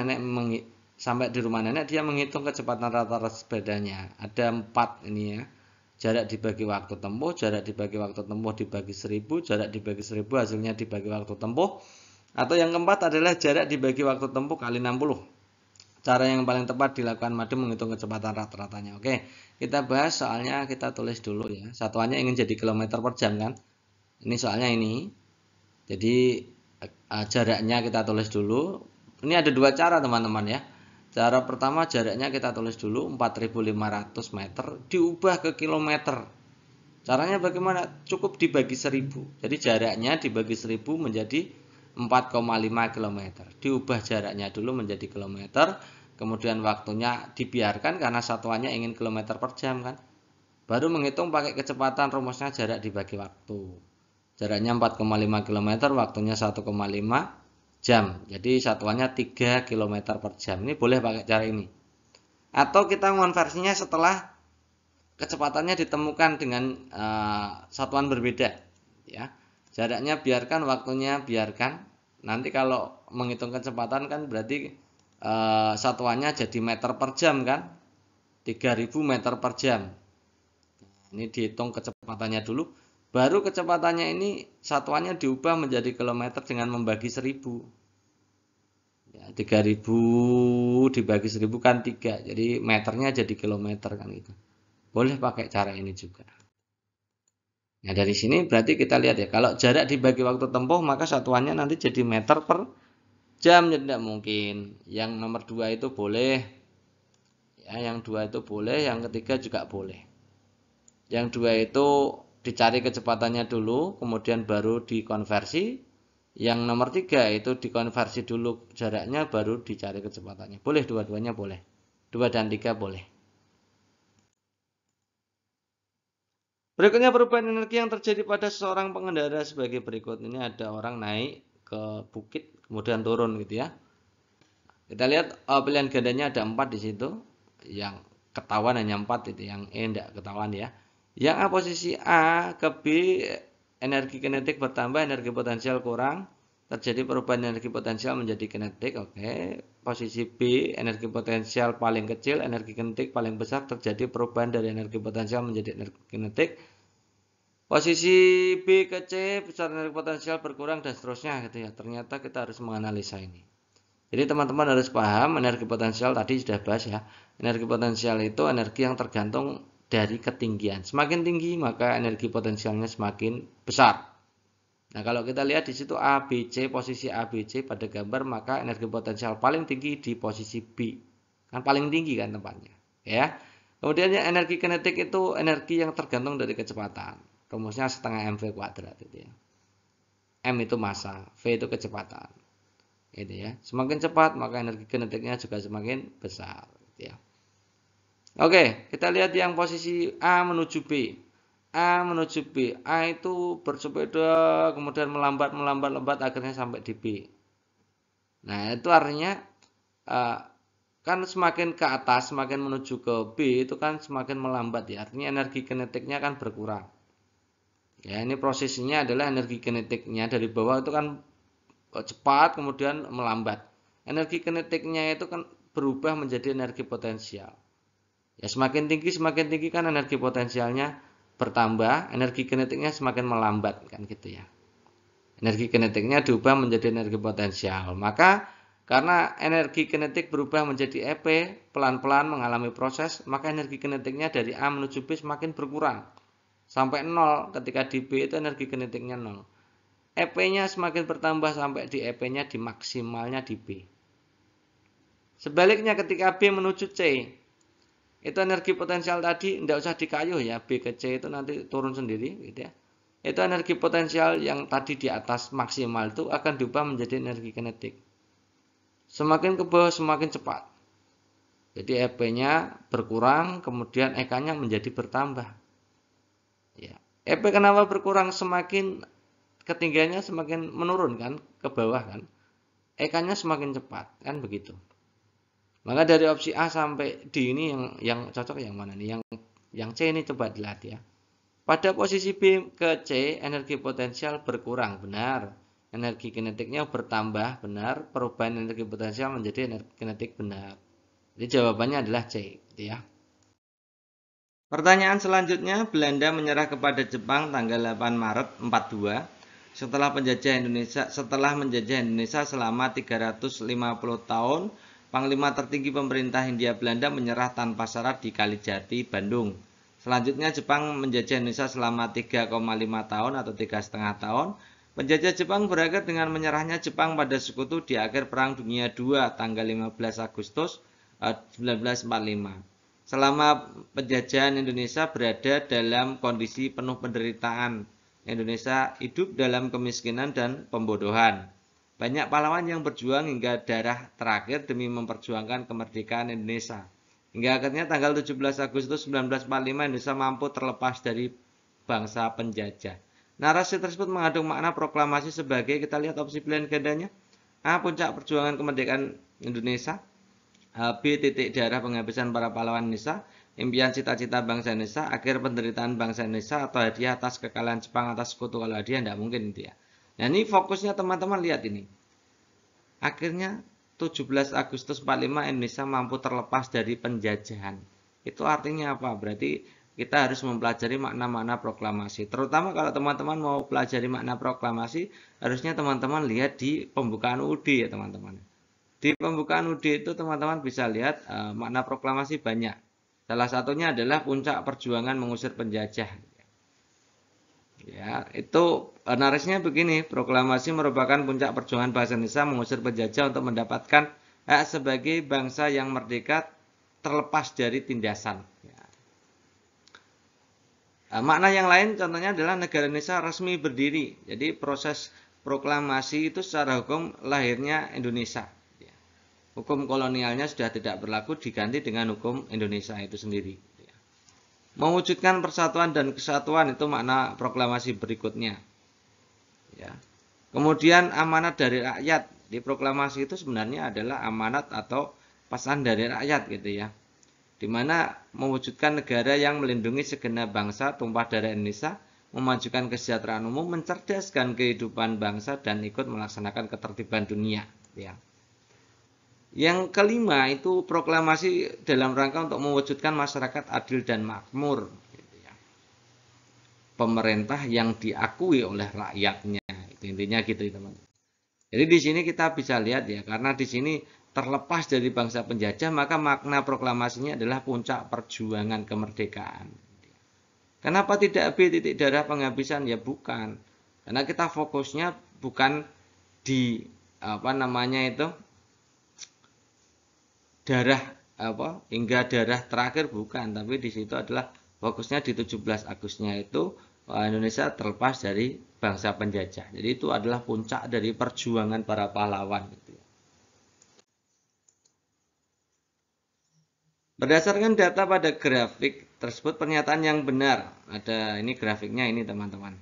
nenek dia menghitung kecepatan rata-rata sepedanya. Ada 4 ini ya. Jarak dibagi waktu tempuh, jarak dibagi waktu tempuh dibagi 1000, jarak dibagi 1000 hasilnya dibagi waktu tempuh. Atau yang keempat adalah jarak dibagi waktu tempuh kali 60. Cara yang paling tepat dilakukan Made menghitung kecepatan rata-ratanya. Oke, kita bahas soalnya, kita tulis dulu ya. Satuannya ingin jadi kilometer per jam kan. Ini soalnya ini. Jadi jaraknya kita tulis dulu. Ini ada 2 cara teman-teman ya. Cara pertama jaraknya kita tulis dulu 4.500 meter diubah ke kilometer. Caranya bagaimana? Cukup dibagi 1000. Jadi jaraknya dibagi 1000 menjadi 4,5 km. Diubah jaraknya dulu menjadi kilometer, kemudian waktunya dibiarkan karena satuannya ingin kilometer per jam kan. Baru menghitung pakai kecepatan, rumusnya jarak dibagi waktu. Jaraknya 4,5 km, waktunya 1,5 jam. Jadi satuannya 3 km per jam. Ini boleh pakai cara ini. Atau kita konversinya setelah kecepatannya ditemukan dengan satuan berbeda ya. Jaraknya biarkan, waktunya biarkan. Nanti kalau menghitung kecepatan kan berarti satuannya jadi meter per jam kan. 3000 meter per jam. Ini dihitung kecepatannya dulu. Baru kecepatannya ini satuannya diubah menjadi kilometer dengan membagi 1000. Ya, 3000 dibagi 1000 kan 3. Jadi meternya jadi kilometer kan gitu. Boleh pakai cara ini juga. Nah, dari sini berarti kita lihat ya, kalau jarak dibagi waktu tempuh maka satuannya nanti jadi meter per jam. Jadi tidak mungkin. Yang nomor 2 itu boleh. Ya, yang 2 itu boleh, yang ketiga juga boleh. Yang 2 itu dicari kecepatannya dulu, kemudian baru dikonversi. Yang nomor 3 itu dikonversi dulu jaraknya, baru dicari kecepatannya. Boleh, dua-duanya boleh. 2 dan 3 boleh. Berikutnya perubahan energi yang terjadi pada seorang pengendara sebagai berikut. Ini ada orang naik ke bukit, kemudian turun gitu ya. Kita lihat pilihan gandanya ada 4 di situ. Yang ketahuan hanya 4 itu, yang E tidak ketahuan ya. Yang A posisi A ke B, energi kinetik bertambah, energi potensial kurang. Terjadi perubahan energi potensial menjadi kinetik. Oke. Posisi B, energi potensial paling kecil, energi kinetik paling besar. Terjadi perubahan dari energi potensial menjadi energi kinetik. Posisi B ke C, besar energi potensial berkurang dan seterusnya gitu ya. Ternyata kita harus menganalisa ini. Jadi teman-teman harus paham energi potensial tadi sudah bahas ya. Energi potensial itu energi yang tergantung dari ketinggian. Semakin tinggi maka energi potensialnya semakin besar. Nah, kalau kita lihat di situ A, B, C, posisi A, B, C pada gambar, maka energi potensial paling tinggi di posisi B. Kan paling tinggi kan tempatnya, ya. Kemudian energi kinetik itu energi yang tergantung dari kecepatan. Rumusnya setengah mv kuadrat itu ya. M itu massa, V itu kecepatan. Itu ya. Semakin cepat maka energi kinetiknya juga semakin besar, gitu ya. Oke, kita lihat yang posisi A menuju B. A menuju B. A itu bersepeda kemudian melambat akhirnya sampai di B. Nah, itu artinya kan semakin ke atas, semakin menuju ke B itu kan semakin melambat ya. Artinya energi kinetiknya kan berkurang. Ya, ini prosesnya adalah energi kinetiknya dari bawah itu kan cepat kemudian melambat. Energi kinetiknya itu kan berubah menjadi energi potensial. Ya, semakin tinggi kan energi potensialnya bertambah, energi kinetiknya semakin melambat kan gitu ya. Energi kinetiknya diubah menjadi energi potensial. Maka karena energi kinetik berubah menjadi EP, pelan-pelan mengalami proses, maka energi kinetiknya dari A menuju B semakin berkurang. Sampai 0, ketika di B itu energi kinetiknya 0. EP-nya semakin bertambah sampai di EP-nya di maksimalnya di B. Sebaliknya ketika B menuju C, itu energi potensial tadi tidak usah dikayuh ya, B ke C itu nanti turun sendiri gitu ya. Itu energi potensial yang tadi di atas maksimal itu akan diubah menjadi energi kinetik. Semakin ke bawah semakin cepat. Jadi EP-nya berkurang, kemudian EK-nya menjadi bertambah. Ya. EP kenapa berkurang? Semakin ketinggiannya semakin menurun kan ke bawah kan. EK-nya semakin cepat kan begitu. Maka dari opsi A sampai D ini yang cocok yang mana nih? Yang C ini coba dilihat ya. Pada posisi B ke C energi potensial berkurang, benar. energi kinetiknya bertambah benar, perubahan energi potensial menjadi energi kinetik benar. Jadi jawabannya adalah C, gitu ya. Pertanyaan selanjutnya, Belanda menyerah kepada Jepang tanggal 8 Maret 42 setelah menjajah Indonesia selama 350 tahun. Panglima tertinggi pemerintah Hindia Belanda menyerah tanpa syarat di Kalijati, Bandung. Selanjutnya Jepang menjajah Indonesia selama 3,5 tahun atau 3,5 tahun. Penjajah Jepang berakhir dengan menyerahnya Jepang pada sekutu di akhir Perang Dunia II tanggal 15 Agustus 1945. Selama penjajahan Indonesia berada dalam kondisi penuh penderitaan. Indonesia hidup dalam kemiskinan dan pembodohan. Banyak pahlawan yang berjuang hingga darah terakhir demi memperjuangkan kemerdekaan Indonesia. Hingga akhirnya tanggal 17 Agustus 1945 Indonesia mampu terlepas dari bangsa penjajah. Narasi tersebut mengandung makna proklamasi sebagai, kita lihat opsi pilihan gandanya. A. Puncak perjuangan kemerdekaan Indonesia. B. Titik darah penghabisan para pahlawan Indonesia. Impian cita-cita bangsa Indonesia, akhir penderitaan bangsa Indonesia, atau hadiah atas kekalahan Jepang atas sekutu. Kalau hadiah tidak mungkin itu ya. Nah ini fokusnya teman-teman lihat ini. Akhirnya 17 Agustus 45 Indonesia mampu terlepas dari penjajahan. Itu artinya apa? Berarti kita harus mempelajari makna-makna proklamasi. Terutama kalau teman-teman mau pelajari makna proklamasi, harusnya teman-teman lihat di pembukaan UUD ya teman-teman. Di pembukaan UUD itu teman-teman bisa lihat makna proklamasi banyak. Salah satunya adalah puncak perjuangan mengusir penjajah. Ya, itu narasinya begini, proklamasi merupakan puncak perjuangan bangsa Indonesia mengusir penjajah untuk mendapatkan hak sebagai bangsa yang merdeka terlepas dari tindasan. Ya. Makna yang lain contohnya adalah negara Indonesia resmi berdiri. Jadi proses proklamasi itu secara hukum lahirnya Indonesia. Ya. Hukum kolonialnya sudah tidak berlaku, diganti dengan hukum Indonesia itu sendiri. Mewujudkan persatuan dan kesatuan itu makna proklamasi berikutnya. Ya. Kemudian amanat dari rakyat. Di proklamasi itu sebenarnya adalah amanat atau pesan dari rakyat gitu ya. Dimana mewujudkan negara yang melindungi segenap bangsa, tumpah darah Indonesia, memajukan kesejahteraan umum, mencerdaskan kehidupan bangsa dan ikut melaksanakan ketertiban dunia. Ya. Yang kelima itu proklamasi dalam rangka untuk mewujudkan masyarakat adil dan makmur. Pemerintah yang diakui oleh rakyatnya. Itu intinya gitu teman-teman. Jadi di sini kita bisa lihat ya, karena di sini terlepas dari bangsa penjajah, maka makna proklamasinya adalah puncak perjuangan kemerdekaan. Kenapa tidak B, titik darah penghabisan? Ya bukan. Karena kita fokusnya bukan di darah hingga darah terakhir, bukan, tapi di situ adalah fokusnya di 17 Agustusnya itu Indonesia terlepas dari bangsa penjajah. Jadi itu adalah puncak dari perjuangan para pahlawan. Berdasarkan data pada grafik tersebut, pernyataan yang benar. Ada ini grafiknya ini teman-teman.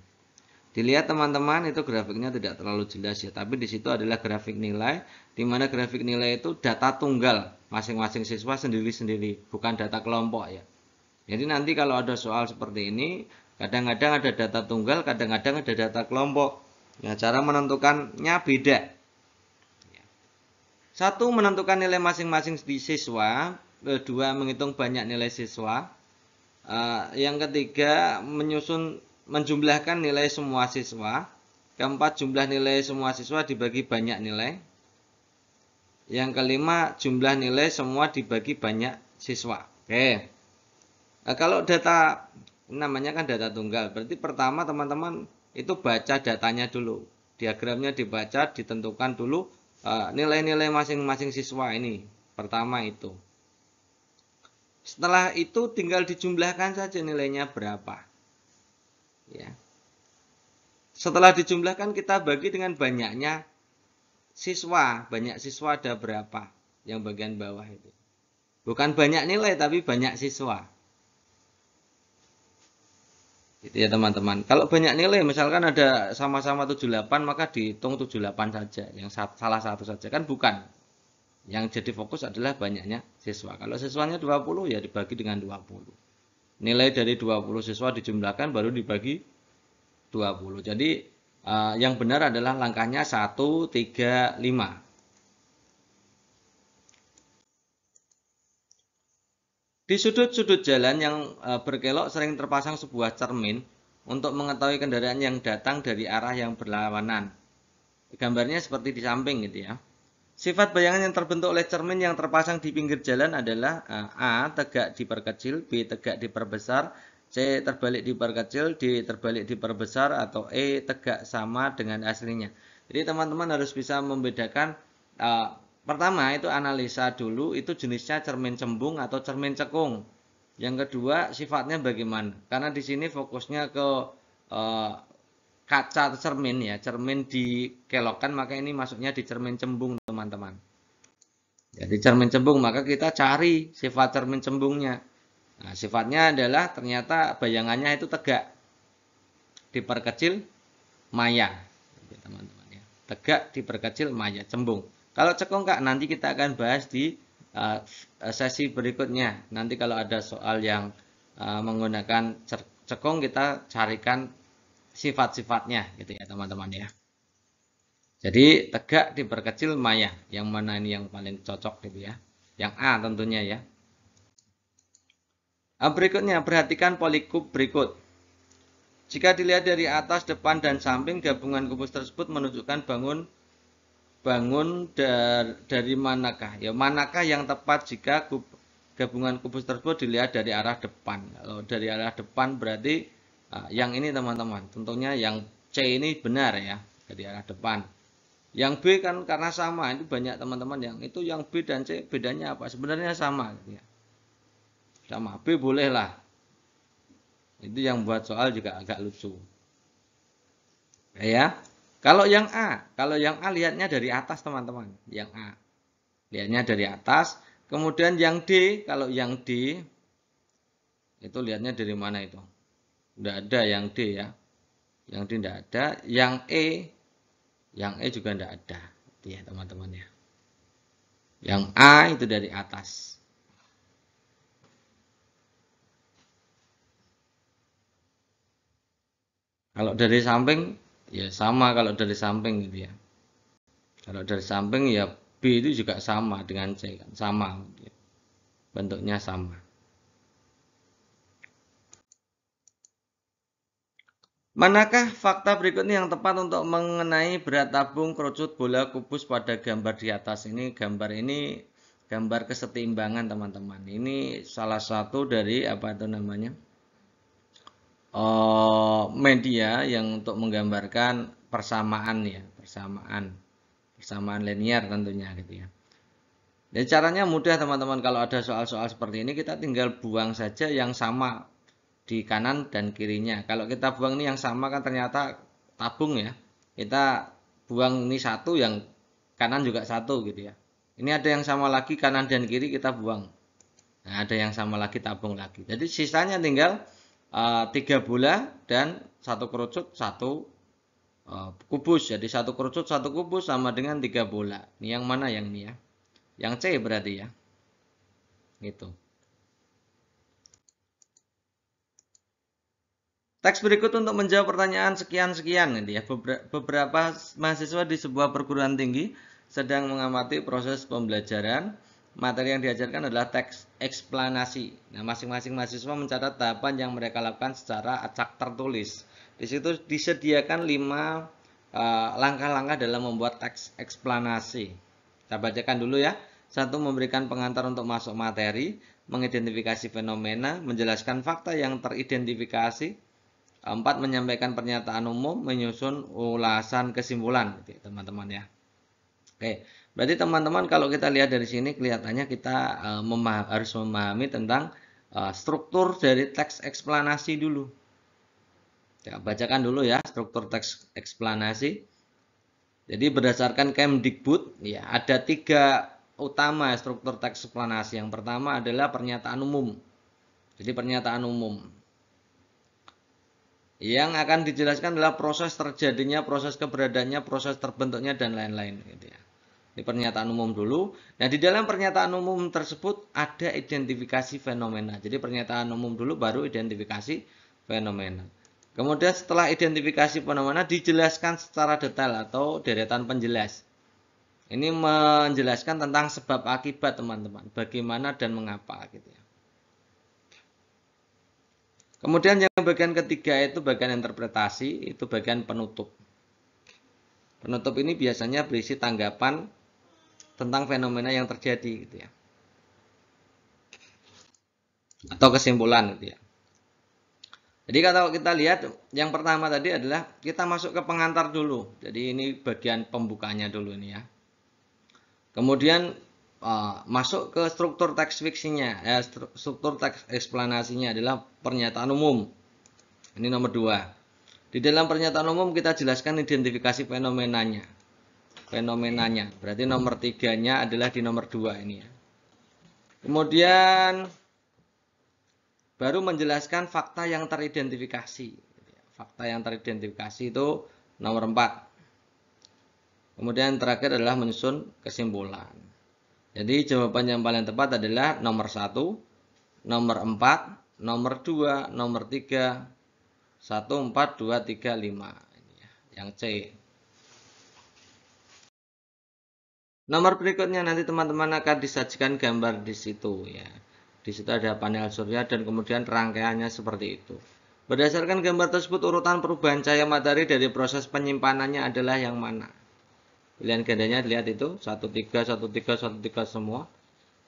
Dilihat teman-teman, itu grafiknya tidak terlalu jelas ya, tapi di situ adalah grafik nilai, di mana grafik nilai itu data tunggal masing-masing siswa sendiri-sendiri, bukan data kelompok ya. Jadi nanti kalau ada soal seperti ini, kadang-kadang ada data tunggal, kadang-kadang ada data kelompok. Ya, cara menentukannya beda. Satu, menentukan nilai masing-masing di siswa. Kedua, menghitung banyak nilai siswa. Yang ketiga, menjumlahkan nilai semua siswa. Keempat, jumlah nilai semua siswa dibagi banyak nilai. Yang kelima, jumlah nilai semua dibagi banyak siswa. Oke. Kalau data namanya kan data tunggal, berarti pertama teman-teman itu baca datanya dulu. Diagramnya dibaca, ditentukan dulu nilai-nilai masing-masing siswa ini. Pertama itu. Setelah itu tinggal dijumlahkan saja nilainya berapa. Ya. Setelah dijumlahkan kita bagi dengan banyaknya siswa. Banyak siswa ada berapa? Yang bagian bawah itu. Bukan banyak nilai tapi banyak siswa. Gitu ya teman-teman. Kalau banyak nilai misalkan ada sama-sama 78 maka dihitung 78 saja. Yang salah satu saja kan bukan. Yang jadi fokus adalah banyaknya siswa. Kalau siswanya 20 ya dibagi dengan 20. Nilai dari 20 siswa dijumlahkan baru dibagi 20. Jadi Yang benar adalah langkahnya 1, 3, 5. Di sudut-sudut jalan yang berkelok sering terpasang sebuah cermin untuk mengetahui kendaraan yang datang dari arah yang berlawanan. Gambarnya seperti di samping gitu ya. Sifat bayangan yang terbentuk oleh cermin yang terpasang di pinggir jalan adalah A. Tegak diperkecil, B. Tegak diperbesar, C. Terbalik diperkecil, D. Terbalik diperbesar, atau E. Tegak sama dengan aslinya. Jadi teman-teman harus bisa membedakan. Pertama itu analisa dulu, itu jenisnya cermin cembung atau cermin cekung. Yang kedua sifatnya bagaimana? Karena di sini fokusnya ke kaca atau cermin ya, cermin dikelokkan, maka ini masuknya di cermin cembung teman-teman. Jadi cermin cembung, maka kita cari sifat cermin cembungnya. Nah, sifatnya adalah ternyata bayangannya itu tegak, diperkecil, maya, teman-teman ya. Tegak, diperkecil, maya, cembung. Kalau cekung Kak, nanti kita akan bahas di sesi berikutnya. Nanti kalau ada soal yang menggunakan cekung, kita carikan sifat-sifatnya gitu ya teman-teman ya. Jadi tegak diperkecil maya. Yang mana ini yang paling cocok gitu ya. Yang A tentunya ya. Berikutnya perhatikan polikub berikut. Jika dilihat dari atas, depan, dan samping, gabungan kubus tersebut menunjukkan bangun dari manakah? Ya, manakah yang tepat jika gabungan kubus tersebut dilihat dari arah depan? Kalau dari arah depan berarti yang ini teman-teman. Tentunya yang C ini benar ya, dari arah depan. Yang B kan karena sama, itu banyak teman-teman yang itu yang B dan C bedanya apa? Sebenarnya sama gitu ya. Sama, B boleh lah. Itu yang buat soal juga agak lucu. Ya. Kalau yang A lihatnya dari atas teman-teman. Yang A lihatnya dari atas. Kemudian yang D, kalau yang D itu lihatnya dari mana itu? Tidak ada yang D ya. Yang D tidak ada. Yang E juga tidak ada. Itu ya teman-teman ya. Yang A itu dari atas. Kalau dari samping ya sama kalau dari samping gitu ya. Kalau dari samping ya B itu juga sama dengan C kan, sama. Bentuknya sama. Manakah fakta berikutnya yang tepat untuk mengenai berat tabung kerucut bola kubus pada gambar di atas? Ini gambar kesetimbangan teman-teman. Ini salah satu dari apa itu namanya? Media yang untuk menggambarkan persamaan ya, persamaan linear tentunya gitu ya. Jadi caranya mudah teman-teman, kalau ada soal-soal seperti ini kita tinggal buang saja yang sama di kanan dan kirinya. Kalau kita buang ini yang sama kan ternyata tabung ya. Kita buang ini satu, yang kanan juga satu gitu ya. Ini ada yang sama lagi kanan dan kiri kita buang. Nah, ada yang sama lagi tabung lagi. Jadi sisanya tinggal 3 bola dan satu kerucut satu kubus. Jadi satu kerucut satu kubus sama dengan 3 bola. Ini yang mana yang ini ya? Yang C berarti ya. Gitu. Teks berikut untuk menjawab pertanyaan sekian-sekian gitu ya. Beberapa mahasiswa di sebuah perguruan tinggi sedang mengamati proses pembelajaran. Materi yang diajarkan adalah teks eksplanasi. Nah, masing-masing mahasiswa mencatat tahapan yang mereka lakukan secara acak tertulis. Di situ disediakan 5 langkah-langkah dalam membuat teks eksplanasi. Kita bacakan dulu ya. 1. Memberikan pengantar untuk masuk materi, mengidentifikasi fenomena, menjelaskan fakta yang teridentifikasi. 4. Menyampaikan pernyataan umum, menyusun ulasan kesimpulan, teman-teman ya. Oke, berarti teman-teman kalau kita lihat dari sini kelihatannya kita harus memahami tentang struktur dari teks eksplanasi dulu. Kita bacakan dulu ya struktur teks eksplanasi. Jadi berdasarkan Kemdikbud, ya ada 3 utama struktur teks eksplanasi. Yang pertama adalah pernyataan umum. Jadi pernyataan umum. Yang akan dijelaskan adalah proses terjadinya, proses keberadaannya, proses terbentuknya, dan lain-lain. Gitu ya. Ini pernyataan umum dulu. Nah, di dalam pernyataan umum tersebut ada identifikasi fenomena. Jadi pernyataan umum dulu baru identifikasi fenomena. Kemudian setelah identifikasi fenomena dijelaskan secara detail atau deretan penjelas. Ini menjelaskan tentang sebab akibat teman-teman, bagaimana dan mengapa gitu ya. Kemudian yang bagian ketiga itu bagian interpretasi, itu bagian penutup. Penutup ini biasanya berisi tanggapan tentang fenomena yang terjadi gitu ya. Atau kesimpulan gitu ya. Jadi kalau kita lihat yang pertama tadi adalah kita masuk ke pengantar dulu. Jadi ini bagian pembukanya dulu ini ya. Kemudian masuk ke struktur teks fiksinya. Struktur teks eksplanasinya adalah pernyataan umum. Ini nomor 2. Di dalam pernyataan umum kita jelaskan identifikasi fenomenanya. Berarti nomor 3-nya adalah di nomor 2 ini ya. Kemudian baru menjelaskan fakta yang teridentifikasi. Fakta yang teridentifikasi itu nomor 4. Kemudian terakhir adalah menyusun kesimpulan. Jadi jawaban yang paling tepat adalah nomor 1, nomor 4, nomor 2, nomor 3, 1, 4, 2, 3, 5. Ini ya, yang C. Nomor berikutnya nanti teman-teman akan disajikan gambar di situ ya. Di situ ada panel surya dan kemudian rangkaiannya seperti itu. Berdasarkan gambar tersebut urutan perubahan cahaya matahari dari proses penyimpanannya adalah yang mana? Pilihan gandanya dilihat itu 1, 3, 1, 3, 1, 3 semua.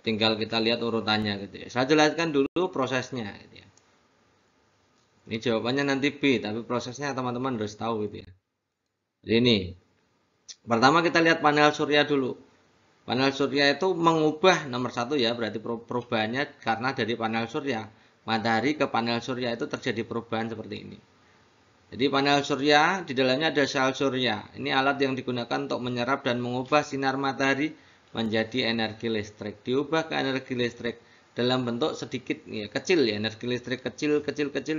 Tinggal kita lihat urutannya gitu ya. Saya jelaskan dulu prosesnya gitu ya. Ini jawabannya nanti B, tapi prosesnya teman-teman harus tahu gitu ya. Jadi ini. Pertama kita lihat panel surya dulu. Panel surya itu mengubah nomor 1 ya, berarti perubahannya karena dari panel surya. Matahari ke panel surya itu terjadi perubahan seperti ini. Jadi panel surya, di dalamnya ada sel surya. Ini alat yang digunakan untuk menyerap dan mengubah sinar matahari menjadi energi listrik. Diubah ke energi listrik dalam bentuk sedikit ya, kecil ya, energi listrik kecil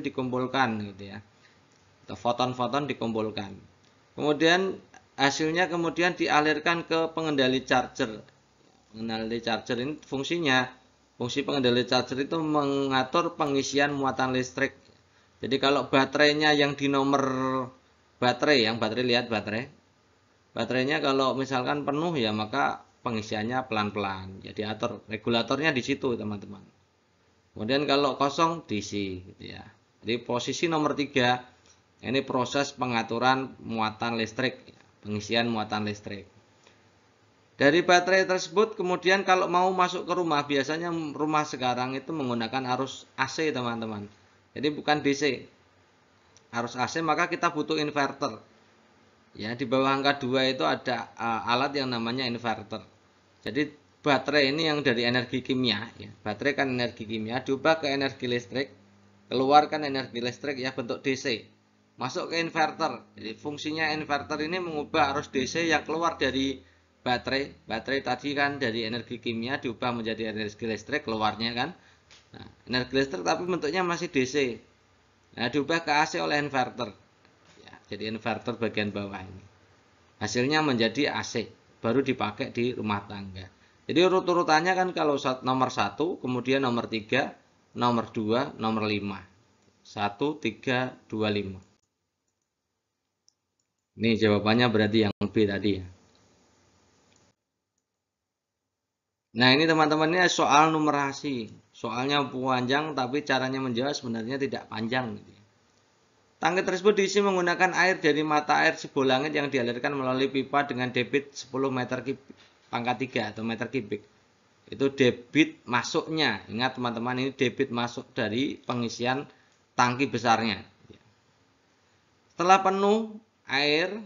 dikumpulkan gitu ya. Atau foton-foton dikumpulkan. Kemudian hasilnya kemudian dialirkan ke pengendali charger. Pengendali charger ini fungsi pengendali charger itu mengatur pengisian muatan listrik. Jadi kalau baterainya yang di nomor baterai, lihat baterai. Baterainya kalau misalkan penuh ya maka pengisiannya pelan-pelan. Jadi atur regulatornya di situ teman-teman. Kemudian kalau kosong DC gitu ya. Jadi posisi nomor 3 ini proses pengaturan muatan listrik. Pengisian muatan listrik. Dari baterai tersebut kemudian kalau mau masuk ke rumah, biasanya rumah sekarang itu menggunakan arus AC teman-teman. Jadi bukan DC. Arus AC maka kita butuh inverter. Ya, di bawah angka 2 itu ada alat yang namanya inverter. Jadi baterai ini yang dari energi kimia ya. Baterai kan energi kimia diubah ke energi listrik, keluarkan energi listrik ya bentuk DC. Masuk ke inverter. Jadi fungsinya inverter ini mengubah arus DC yang keluar dari baterai. Baterai tadi kan dari energi kimia diubah menjadi energi listrik keluarnya kan. Nah, energi listrik tapi bentuknya masih DC. Nah, diubah ke AC oleh inverter. Ya, jadi inverter bagian bawah ini. Hasilnya menjadi AC, baru dipakai di rumah tangga. Jadi urut-urutannya kan kalau nomor 1, kemudian nomor 3, nomor 2, nomor 5. 1, 3, 2, 5. Ini jawabannya berarti yang B tadi ya. Nah ini teman-teman ini soal numerasi. Soalnya panjang tapi caranya menjawab sebenarnya tidak panjang. Tangki tersebut diisi menggunakan air dari mata air Sibolangit yang dialirkan melalui pipa dengan debit 10 meter kubik pangkat 3 atau meter kubik. Itu debit masuknya. Ingat teman-teman ini debit masuk dari pengisian tangki besarnya. Setelah penuh air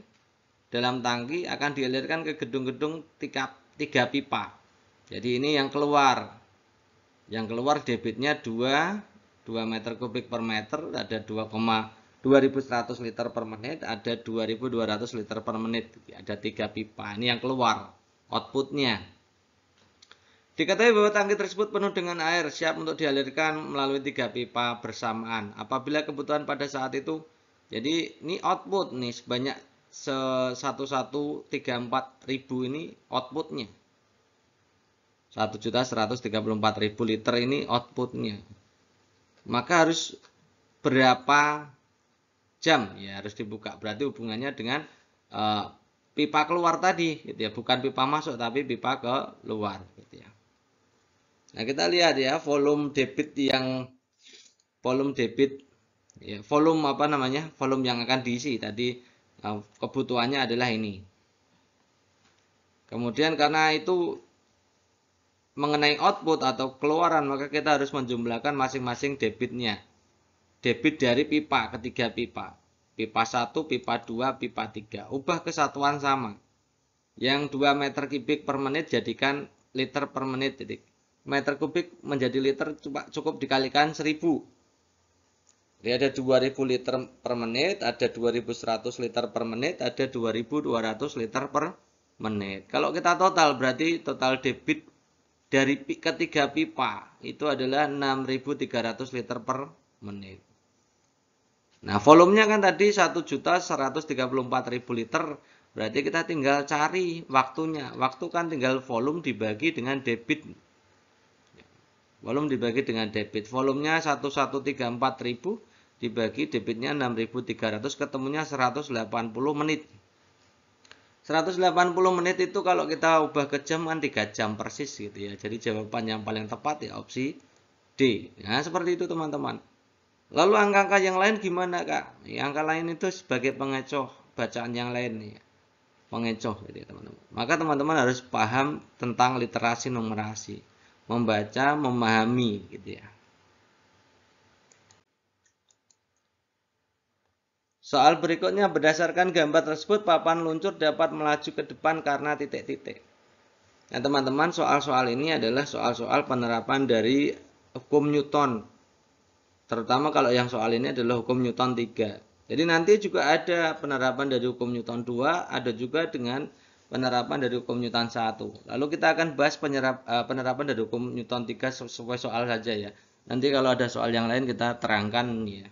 dalam tangki akan dialirkan ke gedung-gedung 3 pipa. Jadi ini yang keluar. Yang keluar debitnya 2 meter kubik per meter, ada 2100 liter per menit, ada 2200 liter per menit. Ada 3 pipa. Ini yang keluar outputnya. Diketahui bahwa tangki tersebut penuh dengan air, siap untuk dialirkan melalui 3 pipa bersamaan. Apabila kebutuhan pada saat itu, jadi ini output nih sebanyak 1134.000 ini outputnya. 1.134.000 liter ini outputnya. Maka harus berapa jam, ya harus dibuka. Berarti hubungannya dengan pipa keluar tadi, gitu ya, bukan pipa masuk tapi pipa keluar, gitu ya. Nah, kita lihat ya volume debit ya, volume apa namanya, volume yang akan diisi tadi, kebutuhannya adalah ini. Kemudian karena itu mengenai output atau keluaran, maka kita harus menjumlahkan masing-masing debitnya. Debit dari pipa, ketiga pipa. Pipa 1, pipa 2, pipa 3. Ubah kesatuan sama. Yang 2 meter kubik per menit jadikan liter per menit. Jadi meter kubik menjadi liter cukup dikalikan 1000. Jadi ada 2000 liter per menit, ada 2100 liter per menit, ada 2200 liter per menit. Kalau kita total berarti total debit dari ketiga pipa itu adalah 6300 liter per menit. Nah, volumenya kan tadi 1.134.000 liter. Berarti kita tinggal cari waktunya. Waktu kan tinggal volume dibagi dengan debit. Volume dibagi dengan debit. Volumenya 1.134.000 dibagi debitnya 6.300, ketemunya 180 menit. 180 menit itu kalau kita ubah ke jam kan 3 jam persis gitu ya. Jadi jawaban yang paling tepat ya opsi D. Nah, seperti itu teman-teman. Lalu angka-angka yang lain gimana, Kak? Ya, angka lain itu sebagai pengecoh bacaan yang lain ya. Pengecoh gitu ya, teman-teman. Maka teman-teman harus paham tentang literasi numerasi. Membaca, memahami gitu ya. Soal berikutnya, berdasarkan gambar tersebut papan luncur dapat melaju ke depan karena titik-titik. Nah, teman-teman, soal-soal ini adalah soal-soal penerapan dari hukum Newton. Terutama kalau yang soal ini adalah hukum Newton 3. Jadi nanti juga ada penerapan dari hukum Newton 2, ada juga dengan penerapan dari hukum Newton 1. Lalu kita akan bahas penerapan dari hukum Newton 3 sesuai soal saja ya. Nanti kalau ada soal yang lain kita terangkan ya.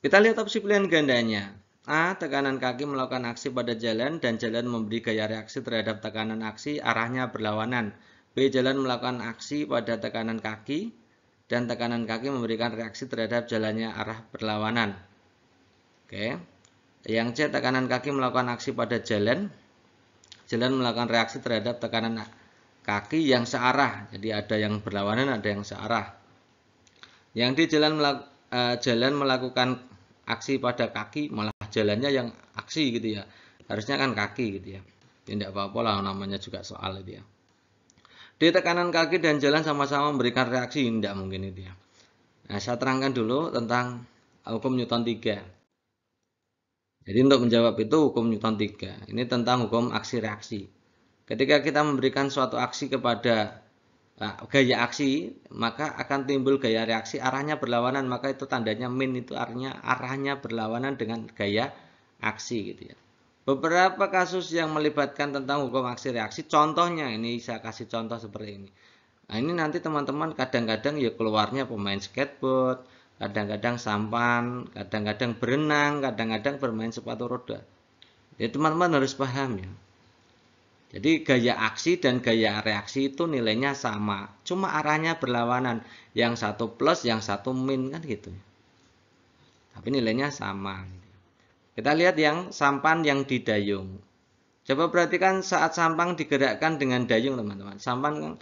Kita lihat opsi pilihan gandanya. A. Tekanan kaki melakukan aksi pada jalan dan jalan memberi gaya reaksi terhadap tekanan aksi, arahnya berlawanan. B. Jalan melakukan aksi pada tekanan kaki dan tekanan kaki memberikan reaksi terhadap jalannya arah berlawanan. Oke. Yang C, tekanan kaki melakukan aksi pada jalan melakukan reaksi terhadap tekanan kaki yang searah. Jadi ada yang berlawanan, ada yang searah. Yang D, jalan melakukan aksi pada kaki, malah jalannya yang aksi gitu ya. Harusnya kan kaki gitu ya. Tidak apa-apa lah, namanya juga soal itu ya. Di tekanan kaki dan jalan sama-sama memberikan reaksi, tidak mungkin itu ya. Nah, saya terangkan dulu tentang hukum Newton 3. Jadi untuk menjawab itu hukum Newton 3. Ini tentang hukum aksi reaksi. Ketika kita memberikan suatu aksi kepada gaya aksi, maka akan timbul gaya reaksi arahnya berlawanan, maka itu tandanya min, itu artinya arahnya berlawanan dengan gaya aksi gitu ya. Beberapa kasus yang melibatkan tentang hukum aksi reaksi, contohnya ini saya kasih contoh seperti ini. Nah, ini nanti teman-teman kadang-kadang ya keluarnya pemain skateboard, kadang-kadang sampan, kadang-kadang berenang, kadang-kadang bermain sepatu roda. Ya teman-teman harus paham ya. Jadi gaya aksi dan gaya reaksi itu nilainya sama, cuma arahnya berlawanan. Yang satu plus, yang satu min kan gitu. Tapi nilainya sama. Kita lihat yang sampan yang didayung. Coba perhatikan saat sampan digerakkan dengan dayung teman-teman. Sampan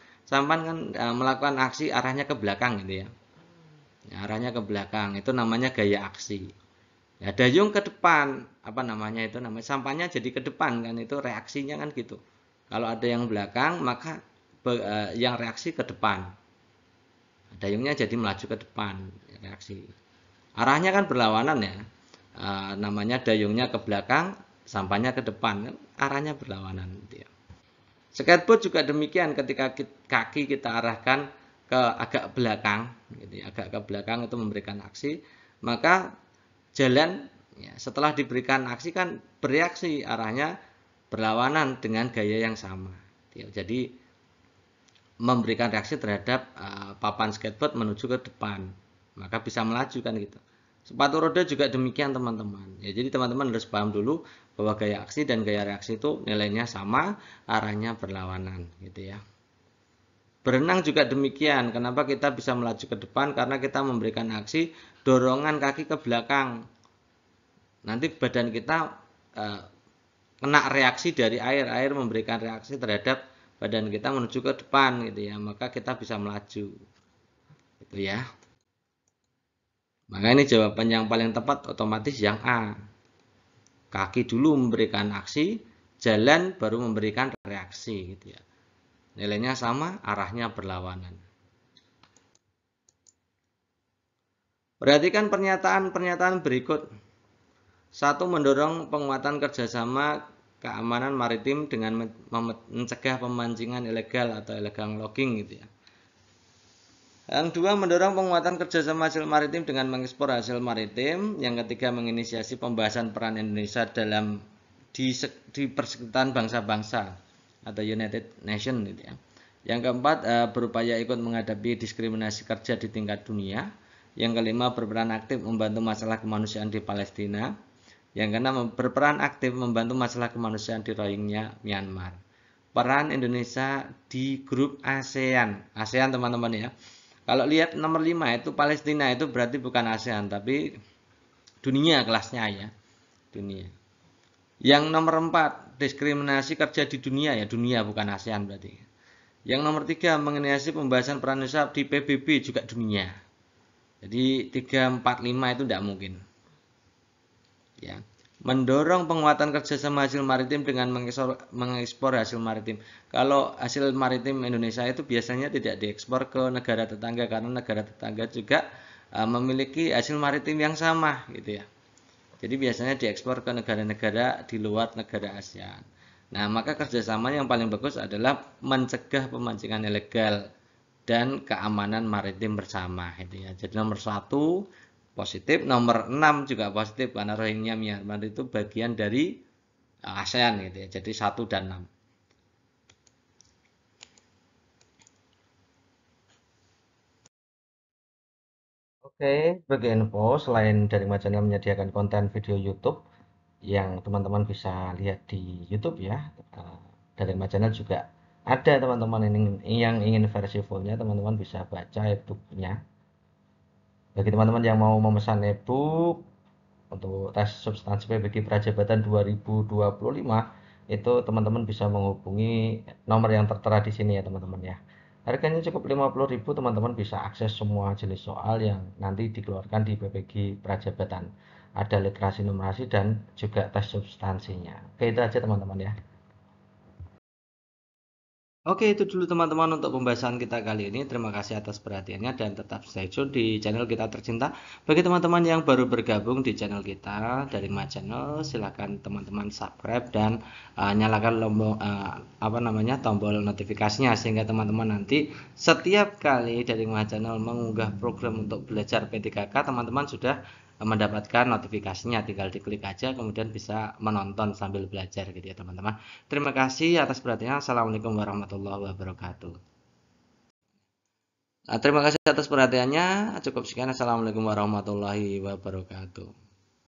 kan melakukan aksi arahnya ke belakang gitu ya. Arahnya ke belakang itu namanya gaya aksi. Ya, dayung ke depan, apa namanya itu namanya sampannya jadi ke depan kan, itu reaksinya kan gitu. Kalau ada yang belakang maka yang reaksi ke depan. Dayungnya jadi melaju ke depan reaksi. Arahnya kan berlawanan ya. Namanya dayungnya ke belakang, sampannya ke depan, arahnya berlawanan gitu ya. Skateboard juga demikian, ketika kaki kita arahkan ke agak belakang gitu ya, agak ke belakang itu memberikan aksi, maka jalan ya, setelah diberikan aksi kan bereaksi, arahnya berlawanan dengan gaya yang sama gitu ya. Jadi memberikan reaksi terhadap papan skateboard menuju ke depan, maka bisa melaju kan gitu. Sepatu roda juga demikian teman-teman. Ya, jadi teman-teman harus paham dulu bahwa gaya aksi dan gaya reaksi itu nilainya sama, arahnya berlawanan gitu ya. Berenang juga demikian. Kenapa kita bisa melaju ke depan? Karena kita memberikan aksi dorongan kaki ke belakang. Nanti badan kita kena reaksi dari air. Air memberikan reaksi terhadap badan kita menuju ke depan gitu ya. Maka kita bisa melaju. Gitu ya. Maka ini jawaban yang paling tepat otomatis yang A. Kaki dulu memberikan aksi, jalan baru memberikan reaksi gitu ya. Nilainya sama, arahnya berlawanan. Perhatikan pernyataan-pernyataan berikut. 1. Mendorong penguatan kerjasama keamanan maritim dengan mencegah pemancingan ilegal atau illegal logging gitu ya. Yang 2. Mendorong penguatan kerjasama hasil maritim dengan mengekspor hasil maritim. Yang ketiga, menginisiasi pembahasan peran Indonesia dalam di persekutuan bangsa-bangsa atau United Nations gitu ya. Yang keempat, berupaya ikut menghadapi diskriminasi kerja di tingkat dunia. Yang kelima, berperan aktif membantu masalah kemanusiaan di Palestina. Yang keenam, berperan aktif membantu masalah kemanusiaan di Rohingya, Myanmar. Peran Indonesia di grup ASEAN. ASEAN teman-teman ya. Kalau lihat nomor 5 itu Palestina, itu berarti bukan ASEAN tapi dunia kelasnya ya. Dunia. Yang nomor 4, diskriminasi kerja di dunia ya, dunia bukan ASEAN berarti. Yang nomor 3, menginisiasi pembahasan peran Indonesia di PBB juga dunia. Jadi 3, 4, 5 itu tidak mungkin. Ya. Mendorong penguatan kerjasama hasil maritim dengan mengekspor hasil maritim. Kalau hasil maritim Indonesia itu biasanya tidak diekspor ke negara tetangga karena negara tetangga juga memiliki hasil maritim yang sama gitu ya. Jadi biasanya diekspor ke negara-negara di luar negara ASEAN. Nah, maka kerjasama yang paling bagus adalah mencegah pemancingan ilegal dan keamanan maritim bersama. Gitu ya. Jadi nomor 1 positif, nomor 6 juga positif karena Rohingya Myanmar itu bagian dari ASEAN gitu ya. Jadi 1 dan 6. Oke, sebagai info, selain dari Channel menyediakan konten video YouTube yang teman-teman bisa lihat di YouTube ya, dari Channel juga ada teman-teman yang ingin versi fullnya, teman-teman bisa baca e-booknya. Bagi teman-teman yang mau memesan e-book untuk tes substansi PBG Prajabatan 2025, itu teman-teman bisa menghubungi nomor yang tertera di sini ya teman-teman ya. Harganya cukup 50.000, teman-teman bisa akses semua jenis soal yang nanti dikeluarkan di PPG Prajabatan. Ada literasi numerasi dan juga tes substansinya. Oke, itu aja teman-teman ya. Oke, itu dulu teman-teman untuk pembahasan kita kali ini. Terima kasih atas perhatiannya dan tetap stay tune di channel kita tercinta. Bagi teman-teman yang baru bergabung di channel kita dari Channel, silakan teman-teman subscribe dan nyalakan tombol notifikasinya sehingga teman-teman nanti setiap kali dari Channel mengunggah program untuk belajar P3K, teman-teman sudah mendapatkan notifikasinya, tinggal diklik aja kemudian bisa menonton sambil belajar gitu ya teman-teman. Terima kasih atas perhatiannya. Assalamualaikum warahmatullahi wabarakatuh. Terima kasih atas perhatiannya. Cukup sekian. Assalamualaikum warahmatullahi wabarakatuh.